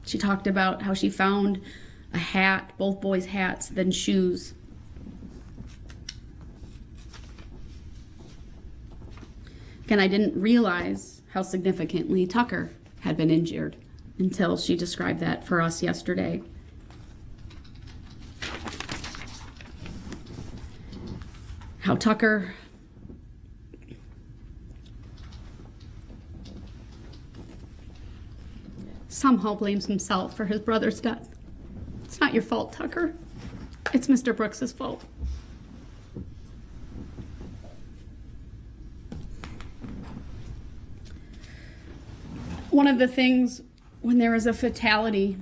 She talked about how she found a hat, both boys' hats, then shoes. Again, I didn't realize how significantly Tucker had been injured until she described that for us yesterday. How Tucker somehow blames himself for his brother's death. It's not your fault, Tucker. It's Mr. Brooks's fault. One of the things when there is a fatality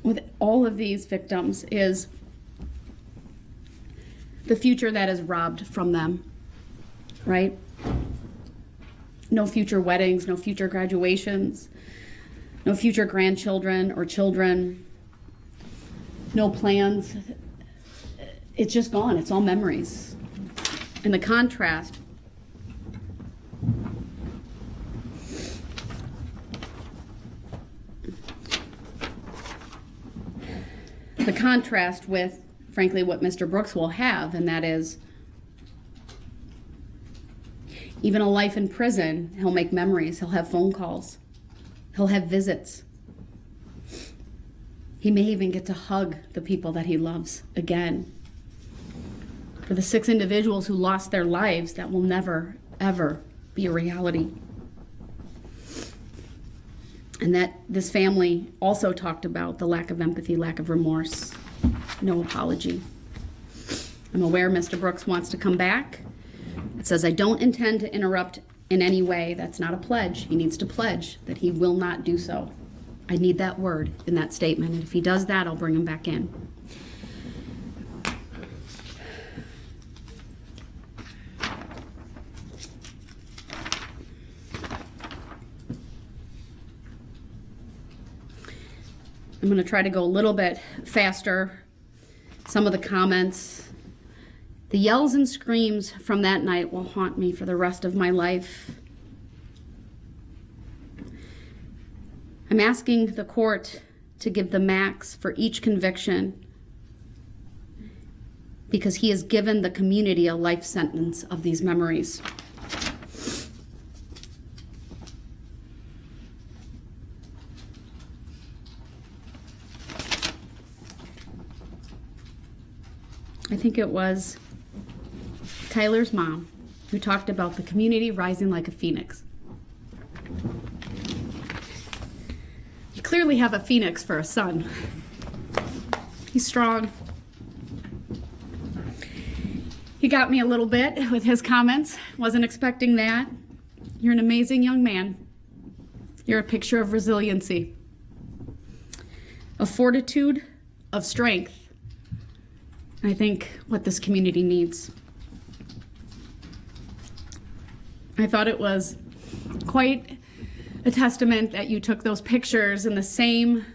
with all of these victims is the future that is robbed from them, right? No future weddings, no future graduations, no future grandchildren or children, no plans. It's just gone. It's all memories. And the contrast with, frankly, what Mr. Brooks will have, and that is even a life in prison, he'll make memories, he'll have phone calls, he'll have visits. He may even get to hug the people that he loves again. For the 6 individuals who lost their lives, that will never, ever be a reality. And that this family also talked about the lack of empathy, lack of remorse, no apology. I'm aware Mr. Brooks wants to come back. It says, I don't intend to interrupt in any way. That's not a pledge. He needs to pledge that he will not do so. I need that word in that statement. And if he does that, I'll bring him back in. I'm going to try to go a little bit faster. Some of the comments. The yells and screams from that night will haunt me for the rest of my life. I'm asking the court to give the max for each conviction because he has given the community a life sentence of these memories. I think it was Tyler's mom who talked about the community rising like a phoenix. You clearly have a phoenix for a son. He's strong. He got me a little bit with his comments. Wasn't expecting that. You're an amazing young man. You're a picture of resiliency, of fortitude, of strength. I think what this community needs. I thought it was quite a testament that you took those pictures and the same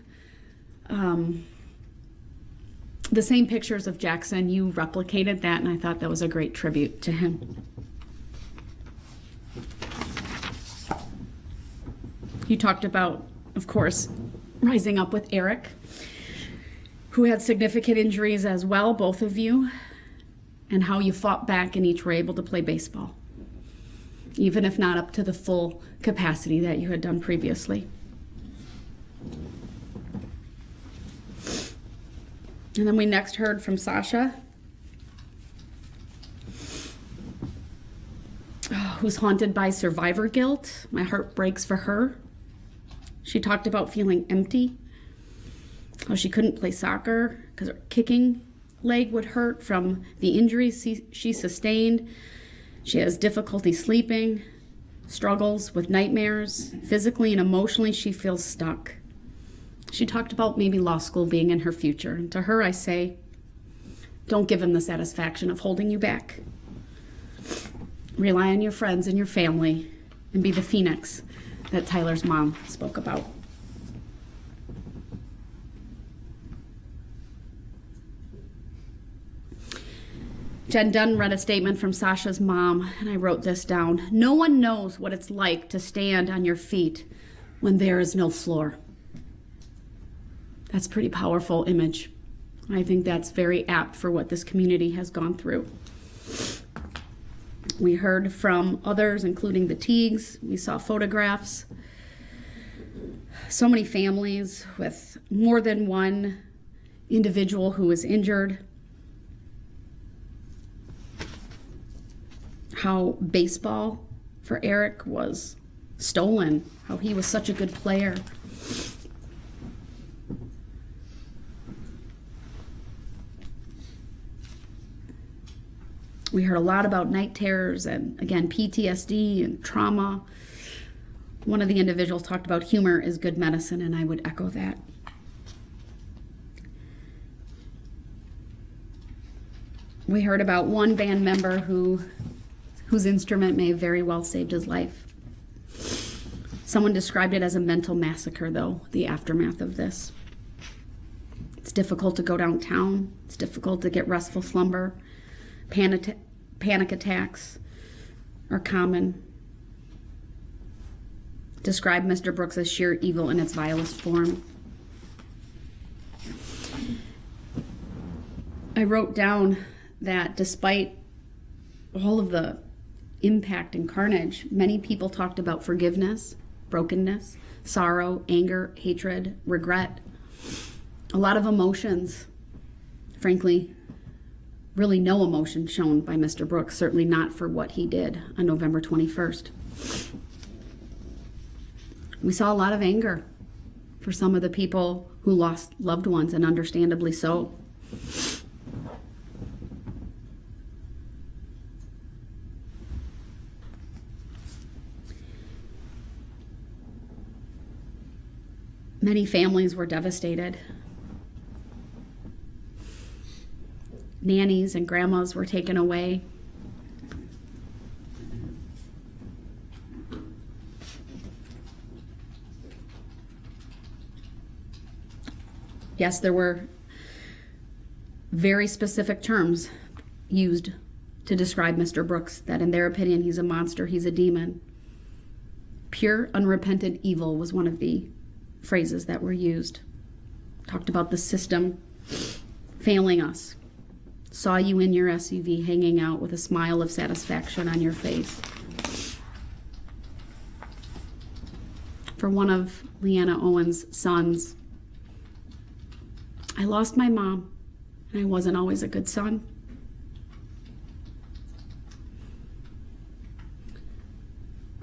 pictures of Jackson, you replicated that, and I thought that was a great tribute to him. You talked about, of course, rising up with Eric, who had significant injuries as well, both of you, and how you fought back and each were able to play baseball, even if not up to the full capacity that you had done previously. And then we next heard from Sasha, who's haunted by survivor guilt. My heart breaks for her. She talked about feeling empty, how she couldn't play soccer because her kicking leg would hurt from the injuries she sustained. She has difficulty sleeping, struggles with nightmares. Physically and emotionally, she feels stuck. She talked about maybe law school being in her future. And to her, I say, don't give him the satisfaction of holding you back. Rely on your friends and your family and be the phoenix that Tyler's mom spoke about. Jen Dunn read a statement from Sasha's mom, and I wrote this down. No one knows what it's like to stand on your feet when there is no floor. That's a pretty powerful image. I think that's very apt for what this community has gone through. We heard from others, including the Teagues. We saw photographs. So many families with more than one individual who was injured. How baseball for Eric was stolen, how he was such a good player. We heard a lot about night terrors and, again, PTSD and trauma, One of the individuals talked about humor is good medicine, and I would echo that. We heard about one band member whose instrument may have very well saved his life. Someone described it as a mental massacre, though, the aftermath of this. It's difficult to go downtown. It's difficult to get restful slumber. Panic attacks are common. Describe Mr. Brooks as sheer evil in its vilest form. I wrote down that despite all of the impact and carnage, many people talked about forgiveness, brokenness, sorrow, anger, hatred, regret. A lot of emotions. Frankly, really no emotion shown by Mr. Brooks, certainly not for what he did on November 21st. We saw a lot of anger for some of the people who lost loved ones, and understandably so. Many families were devastated. Nannies and grandmas were taken away. Yes, there were very specific terms used to describe Mr. Brooks, that in their opinion, he's a monster, he's a demon. Pure, unrepentant evil was one of the phrases that were used. Talked about the system failing us. Saw you in your SUV hanging out with a smile of satisfaction on your face. For one of Leanna Owen's sons, I lost my mom, and I wasn't always a good son.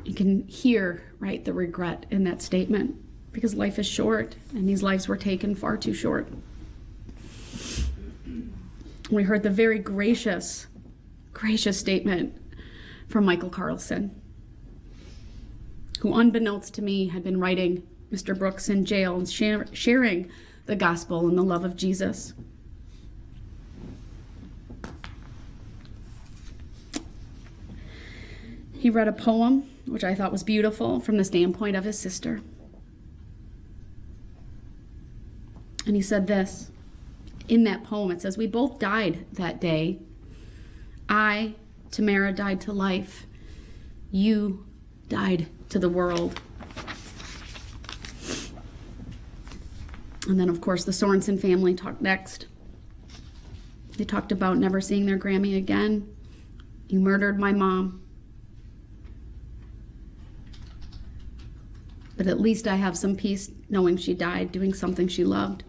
You can hear, right, the regret in that statement, because life is short, and these lives were taken far too short. We heard the very gracious statement from Michael Carlson, who, unbeknownst to me, had been writing Mr. Brooks in jail and sharing the gospel and the love of Jesus. He read a poem, which I thought was beautiful, from the standpoint of his sister. And he said this. In that poem, it says, "We both died that day. I, Tamara, died to life. You died to the world." And then, of course, the Sorensen family talked next. They talked about never seeing their Grammy again. You murdered my mom. But at least I have some peace knowing she died doing something she loved.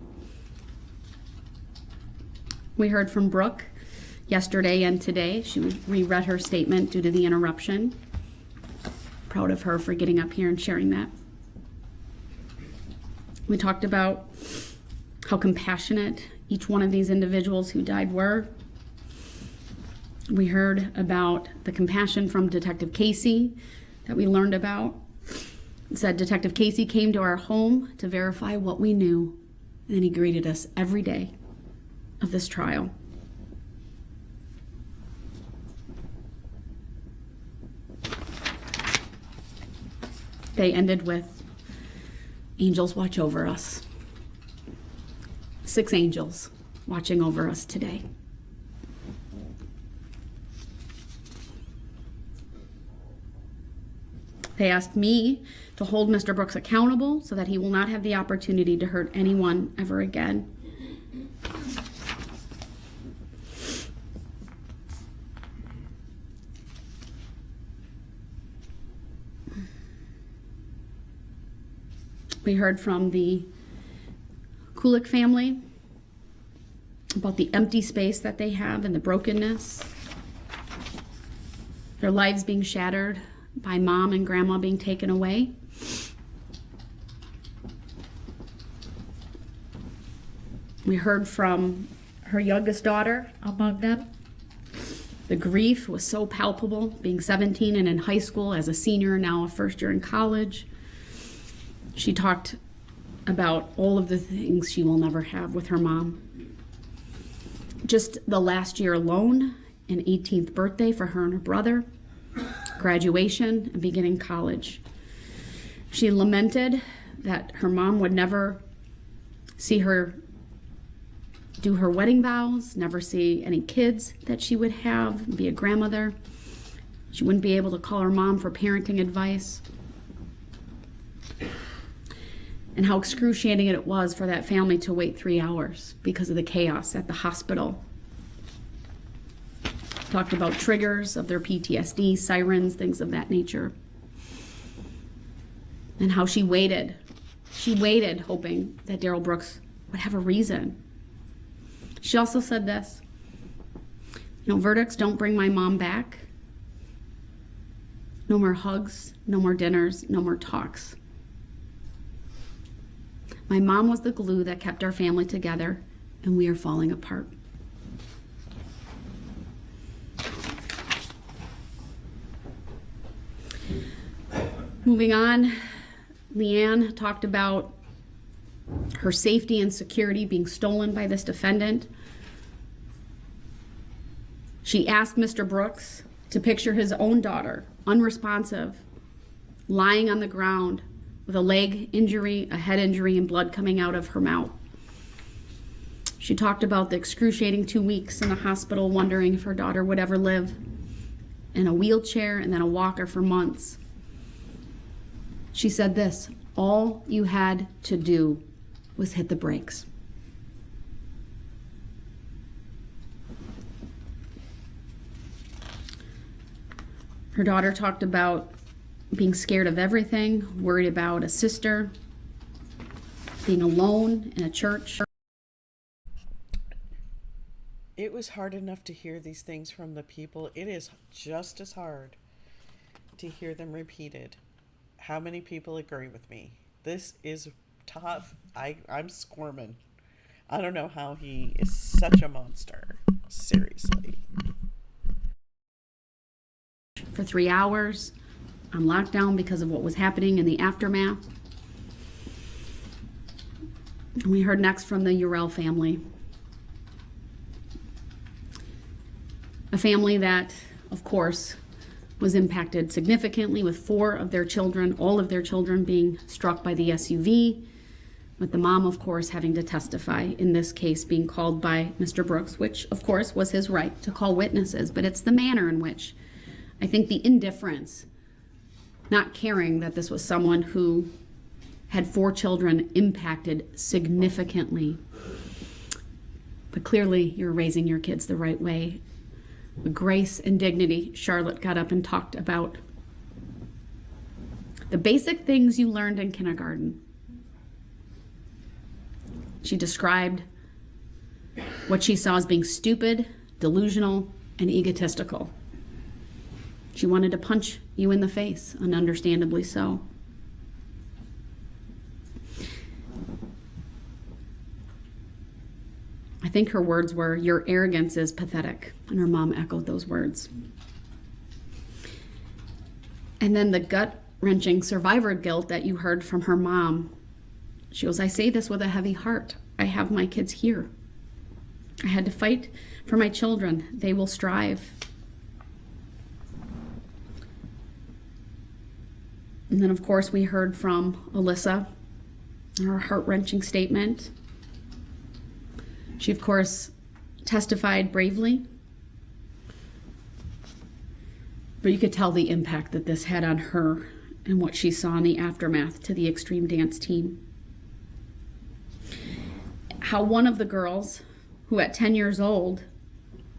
We heard from Brooke yesterday and today. She reread her statement due to the interruption. Proud of her for getting up here and sharing that. We talked about how compassionate each one of these individuals who died were. We heard about the compassion from Detective Casey that we learned about. It said Detective Casey came to our home to verify what we knew, and he greeted us every day of this trial. They ended with, "Angels watch over us." 6 angels watching over us today. They asked me to hold Mr. Brooks accountable so that he will not have the opportunity to hurt anyone ever again. We heard from the Kulik family about the empty space that they have and the brokenness, their lives being shattered by mom and grandma being taken away. We heard from her youngest daughter among them. The grief was so palpable, being 17 and in high school, as a senior, now a first year in college. She talked about all of the things she will never have with her mom. Just the last year alone, an 18th birthday for her and her brother, graduation, and beginning college. She lamented that her mom would never see her do her wedding vows, never see any kids that she would have, be a grandmother. She wouldn't be able to call her mom for parenting advice. And how excruciating it was for that family to wait 3 hours because of the chaos at the hospital. Talked about triggers of their PTSD, sirens, things of that nature. And how she waited. She waited hoping that Darrell Brooks would have a reason. She also said this, verdicts don't bring my mom back. No more hugs, no more dinners, no more talks. My mom was the glue that kept our family together, and we are falling apart. Moving on, Leanne talked about her safety and security being stolen by this defendant. She asked Mr. Brooks to picture his own daughter, unresponsive, lying on the ground with a leg injury, a head injury, and blood coming out of her mouth. She talked about the excruciating 2 weeks in the hospital, wondering if her daughter would ever live, in a wheelchair and then a walker for months. She said this, all you had to do was hit the brakes. Her daughter talked about being scared of everything, worried about a sister, being alone in a church. It was hard enough to hear these things from the people. It is just as hard to hear them repeated. How many people agree with me? This is tough. I'm squirming. I don't know how he is such a monster. Seriously. For 3 hours on lockdown because of what was happening in the aftermath. And we heard next from the Urell family. A family that, of course, was impacted significantly with 4 of their children, all of their children being struck by the SUV, with the mom, of course, having to testify, in this case being called by Mr. Brooks, which, of course, was his right to call witnesses, but it's the manner in which, I think the indifference, not caring that this was someone who had 4 children impacted significantly. But clearly, you're raising your kids the right way. With grace and dignity, Charlotte got up and talked about the basic things you learned in kindergarten. She described what she saw as being stupid, delusional, and egotistical. She wanted to punch you in the face, and understandably so. I think her words were, "Your arrogance is pathetic," and her mom echoed those words. And then the gut-wrenching survivor guilt that you heard from her mom. She goes, "I say this with a heavy heart. I have my kids here. I had to fight for my children. They will strive." And then, of course, we heard from Alyssa, her heart-wrenching statement. She, of course, testified bravely, but you could tell the impact that this had on her and what she saw in the aftermath to the extreme dance team. How one of the girls, who at 10 years old,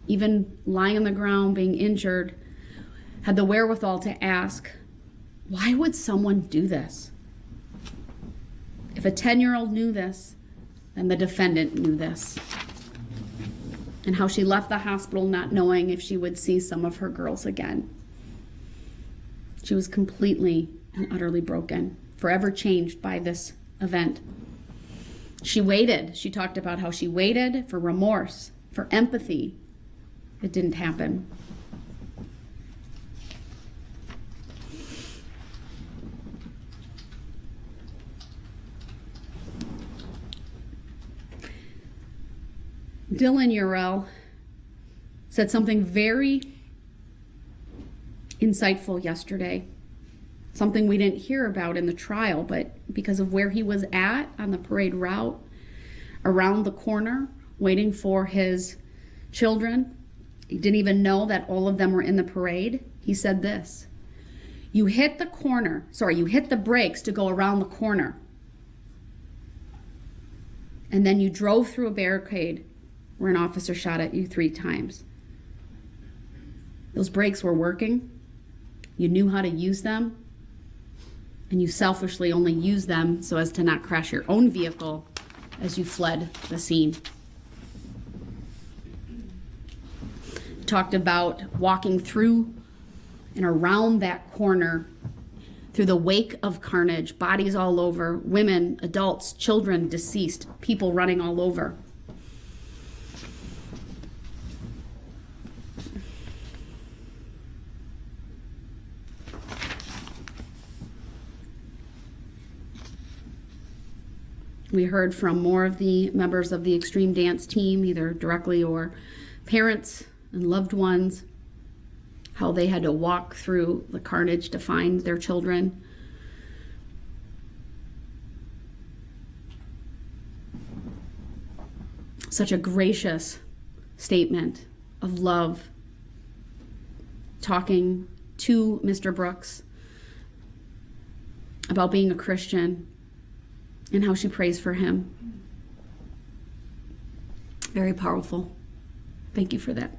even lying on the ground being injured, had the wherewithal to ask, why would someone do this? If a 10-year-old knew this, then the defendant knew this. And how she left the hospital not knowing if she would see some of her girls again. She was completely and utterly broken, forever changed by this event. She waited. She talked about how she waited for remorse, for empathy. It didn't happen. Dylan Urell said something very insightful yesterday. Something we didn't hear about in the trial, but because of where he was at on the parade route, around the corner, waiting for his children, he didn't even know that all of them were in the parade. He said this: you hit the brakes to go around the corner. And then you drove through a barricade where an officer shot at you 3 times. Those brakes were working. You knew how to use them. And you selfishly only used them so as to not crash your own vehicle as you fled the scene. Talked about walking through and around that corner through the wake of carnage, bodies all over, women, adults, children deceased, people running all over. We heard from more of the members of the Extreme Dance team, either directly or parents and loved ones, how they had to walk through the carnage to find their children. Such a gracious statement of love, talking to Mr. Brooks about being a Christian and how she prays for him. Very powerful. Thank you for that.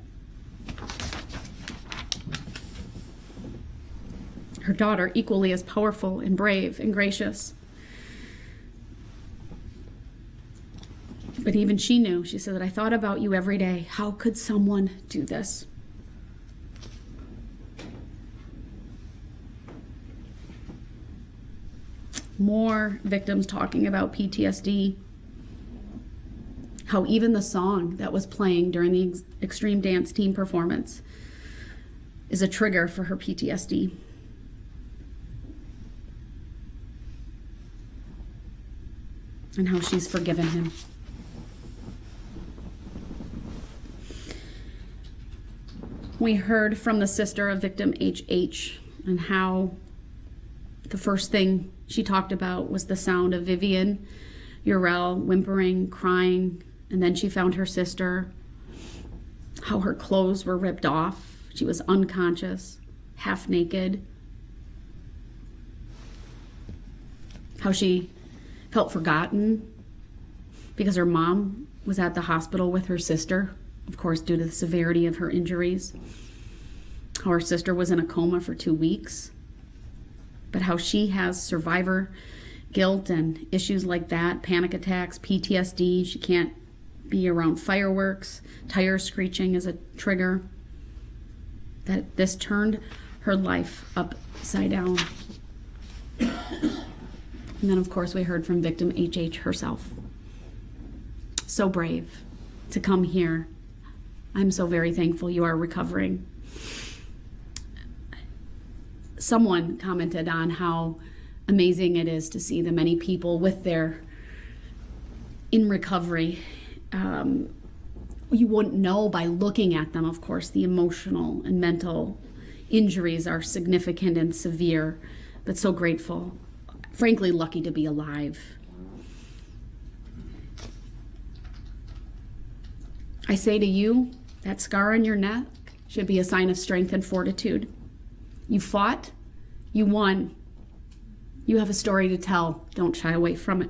Her daughter, equally as powerful and brave and gracious. But even she knew, she said that I thought about you every day. How could someone do this? More victims talking about PTSD. How even the song that was playing during the Extreme Dance team performance is a trigger for her PTSD. And how she's forgiven him. We heard from the sister of victim HH and how the first thing she talked about was the sound of Vivian Urell whimpering, crying, and then she found her sister, how her clothes were ripped off. She was unconscious, half naked. How she felt forgotten because her mom was at the hospital with her sister, of course, due to the severity of her injuries. How her sister was in a coma for 2 weeks, but how she has survivor guilt and issues like that, panic attacks, PTSD. She can't be around fireworks. Tire screeching is a trigger. That this turned her life upside down. And then, of course, we heard from victim HH herself. So brave to come here. I'm so very thankful you are recovering. Someone commented on how amazing it is to see the many people with their in recovery. You wouldn't know by looking at them, of course. The emotional and mental injuries are significant and severe, but so grateful. Frankly, lucky to be alive. I say to you, that scar on your neck should be a sign of strength and fortitude. You fought, you won. You have a story to tell. Don't shy away from it.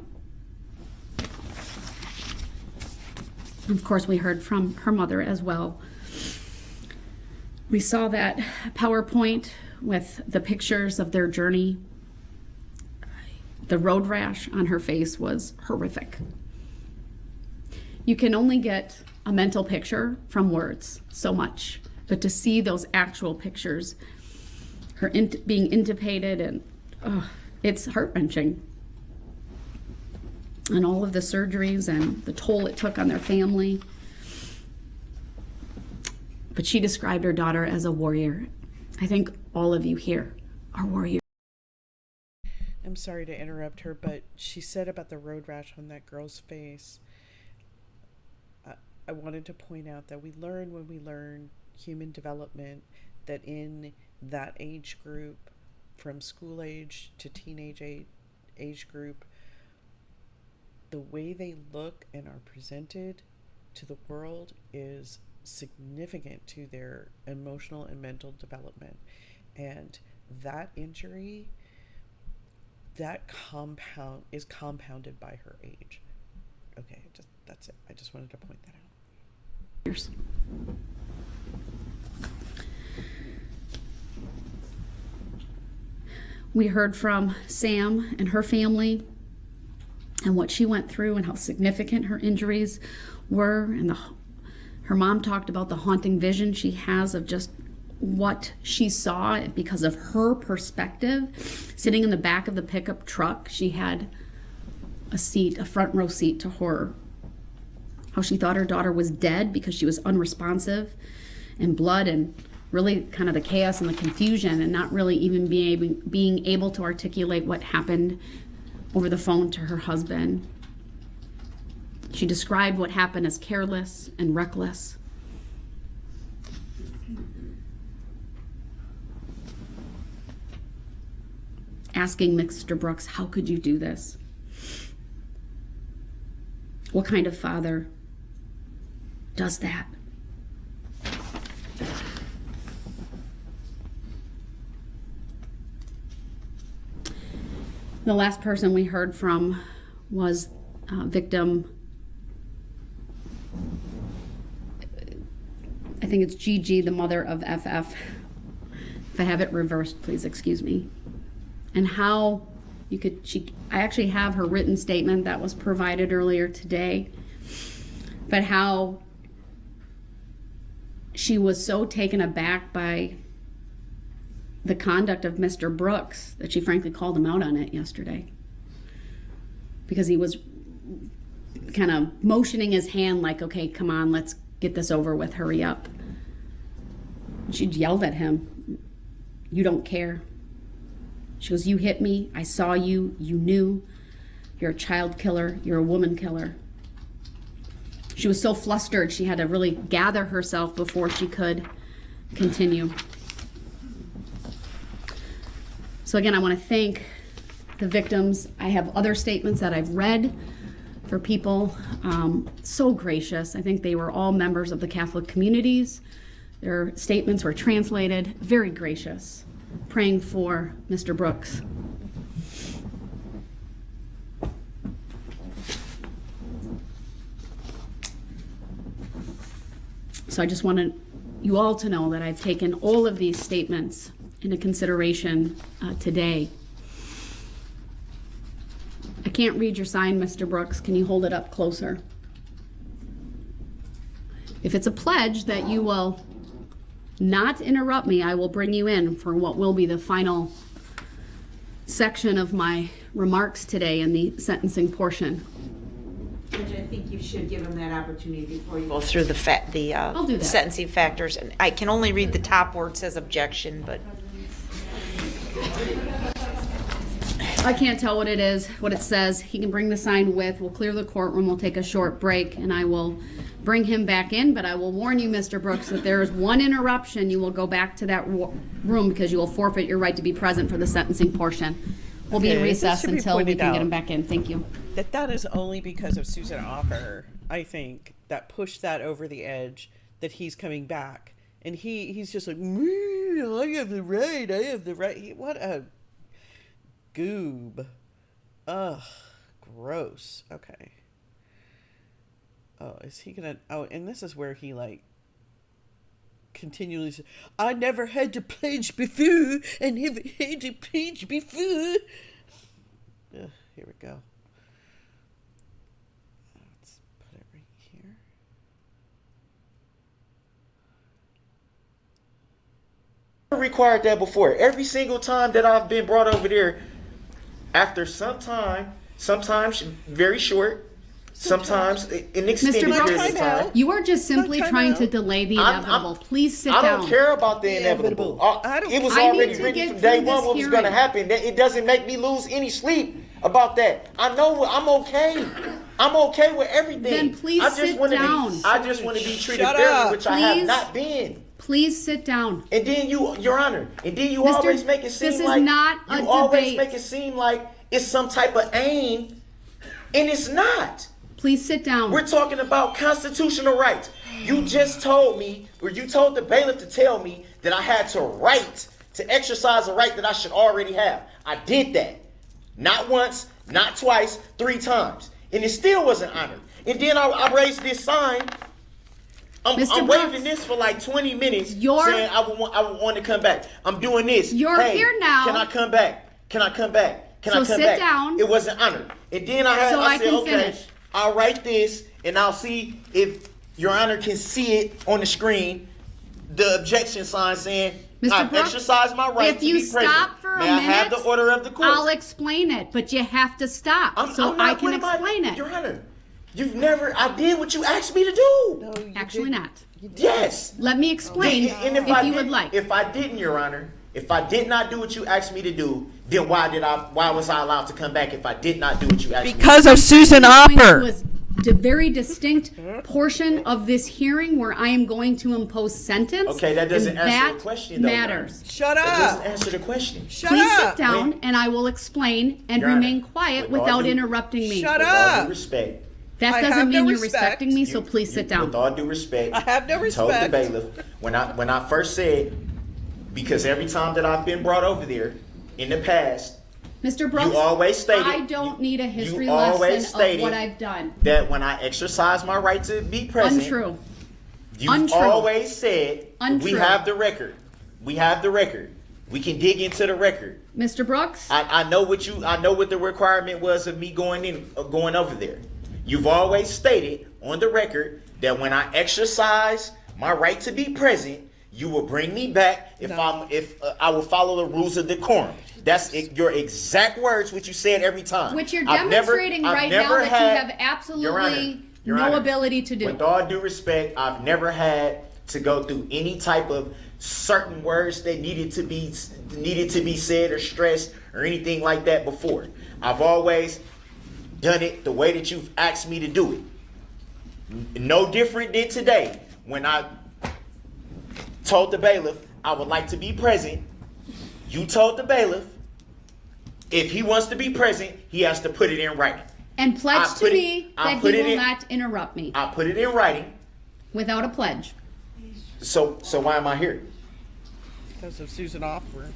Of course, we heard from her mother as well. We saw that PowerPoint with the pictures of their journey. The road rash on her face was horrific. You can only get a mental picture from words so much, but to see those actual pictures, her being intubated, and it's heart-wrenching. And all of the surgeries and the toll it took on their family. But she described her daughter as a warrior. I think all of you here are warriors. I'm sorry to interrupt her, but she said about the road rash on that girl's face. I wanted to point out that we learn when we learn human development, that in that age group, from school age to teenage age group, the way they look and are presented to the world is significant to their emotional and mental development. And that injury, that is compounded by her age. Okay, that's it. I just wanted to point that out. Years. We heard from Sam and her family and what she went through and how significant her injuries were, and her mom talked about the haunting vision she has of just what she saw because of her perspective. Sitting in the back of the pickup truck, she had a front row seat to horror. How she thought her daughter was dead because she was unresponsive, and blood, and really kind of the chaos and the confusion, and not really even being able to articulate what happened over the phone to her husband. She described what happened as careless and reckless. Asking Mr. Brooks, how could you do this? What kind of father does that? The last person we heard from was victim, I think it's Gigi, the mother of FF. If I have it reversed, please excuse me. And how I actually have her written statement that was provided earlier today, but how she was so taken aback by the conduct of Mr. Brooks that she frankly called him out on it yesterday, because he was kind of motioning his hand like, okay, come on, let's get this over with, hurry up. She yelled at him, you don't care. She goes, you hit me, I saw you, you knew, you're a child killer, you're a woman killer. She was so flustered, she had to really gather herself before she could continue. So again, I want to thank the victims. I have other statements that I've read for people. So gracious. I think they were all members of the Catholic communities. Their statements were translated. Very gracious. Praying for Mr. Brooks. So I just wanted you all to know that I've taken all of these statements into consideration today. I can't read your sign, Mr. Brooks. Can you hold it up closer? If it's a pledge that you will not interrupt me, I will bring you in for what will be the final section of my remarks today in the sentencing portion. Judge, I think you should give him that opportunity before you go through the sentencing factors. And I can only read the top where it says objection, but I can't tell what it is, what it says. He can bring the sign with. We'll clear the courtroom. We'll take a short break, and I will bring him back in. But I will warn you, Mr. Brooks, that there is one interruption, you will go back to that room because you will forfeit your right to be present for the sentencing portion. We'll be in recess until we can get him back in. Thank you. That is only because of Susan Offer, I think, that pushed that over the edge, that he's coming back. And he's just like, I have the right, I have the right. What a goob. Ugh, gross. Okay. Oh, is he gonna, and this is where he like continually says, I never had to pledge before, and never had to pledge before. Ugh, here we go. Let's put it right here. Required that before. Every single time that I've been brought over there, after some time, sometimes very short, sometimes an extended Mr. period Brooks, of time. You are just simply trying to delay the inevitable. Please sit down. I don't care about the inevitable. It was already written from day one what was going to happen. It doesn't make me lose any sleep about that. I know I'm okay. I'm okay with everything. Then please sit down. I just want to be treated Shut fairly, up. which I have Please. not been. Please sit down. And then Your Honor, you Mr. always make it seem this is like not a you always debate. make it seem like it's some type of aim, and it's not. Please sit down. We're talking about constitutional rights. You just told me, or you told the bailiff to tell me that I had to exercise a right that I should already have. I did that. Not once, not twice, 3 times. And it still wasn't honored. And then I raised this sign. I'm Mr. waving Brooks, this for like 20 minutes, You're- saying I would want to come back. I'm doing this. You're Hey, here now. Can I come back? Can I come back? Can So I come sit back? down. It wasn't honored. And then So I I said, can okay, finish. I'll write this and I'll see if Your Honor can see it on the screen. The objection sign saying, Mr. I Brooks, exercise my right if to you be present. stop for a May I have minute, the order of the court? I'll explain it, but you have to stop I'm so I can explain it. Your Honor, I did what you asked me to do. No, you Actually didn't. not. Yes. Let me explain And if I you did- would like. If I didn't, Your Honor, if I did not do what you asked me to do, then why was I allowed to come back if I did not do what you asked me to do? Because of Susan Going to Opper. a very distinct portion of this hearing where I am going to impose sentence. Okay, that doesn't and answer that the question, though, Your Honor. matters. Shut That doesn't up. answer the question. Shut Please up. sit down Wait. and I will explain and Your Honor, remain quiet with all without due- interrupting me. Shut With all up. due respect. That I doesn't have mean no you're respect. respecting me, so please sit down. With all due respect, I have no you told the respect. bailiff when I first said, because every time that I've been brought over there in the past, Mr. Brooks, you always stated I don't need a history you always lesson of stated what I've done. that when I exercise my right to be present, Untrue. you've Untrue. always said, we Untrue. have the record. We have the record. We can dig into the record. Mr. Brooks, I know what the requirement was of me going over there. You've always stated on the record that when I exercise my right to be present, you will bring me back if I will follow the rules of decorum. That's your exact words, which you said every time. which you're I've never- demonstrating I've right never now that had- you have Your Honor, absolutely Your no Honor, ability to do. With all due respect, I've never had to go through any type of certain words that needed to be said or stressed or anything like that before. I've always done it the way that you've asked me to do it. No different than today when I told the bailiff I would like to be present. You told the bailiff if he wants to be present, he has to put it in writing. And I pledge to put it- me I that put he it will in- not interrupt me I put it in writing. without a pledge. So why am I here? Because of Susan Opper.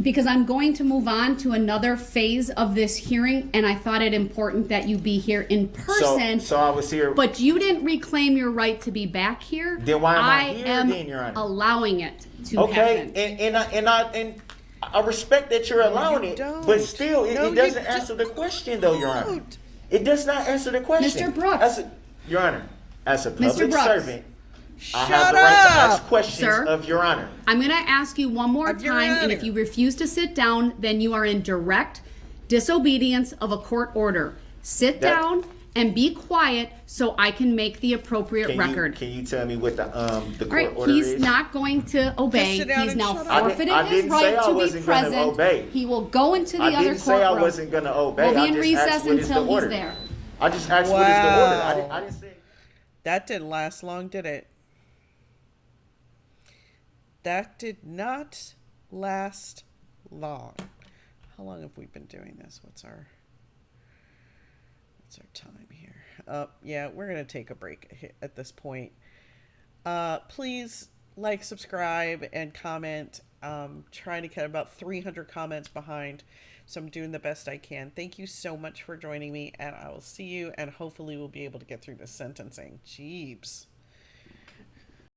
Because I'm going to move on to another phase of this hearing, and I thought it important that you be here in person. So I was here. But you didn't reclaim your right to be back here. Then why am I here am then, Your Honor? allowing it to Okay, happen. and I respect that you're allowing it, don't. but still, No, it you doesn't answer the question, though, Your Honor. don't. It does not answer the question. Mr. Brooks. Your Honor, as a Mr. public Brooks. servant, I Shut have the right to up. ask questions Sir. of Your Honor. I'm going to ask you one more Of your time, and honor. if you refuse to sit down, then you are in direct disobedience of a court order. Sit That- down and be quiet so I can make the appropriate record. Can you tell me what the All court right, order he's is? not going to obey. sit down He's and now shut up. forfeited I his didn't say right I to be wasn't gonna present. obey. He will go into the I other didn't say I courtroom. wasn't going to obey. We'll be I in just recess asked what is the until he's order. there. I just asked what is the order. Wow. I didn't say. That didn't last long, did it? That did not last long. How long have we been doing this? What's our time here? Yeah, we're gonna take a break at this point. Please like, subscribe, and comment. Trying to get about 300 comments behind, so I'm doing the best I can. Thank you so much for joining me, and I will see you, and hopefully we'll be able to get through this sentencing. Jeebs.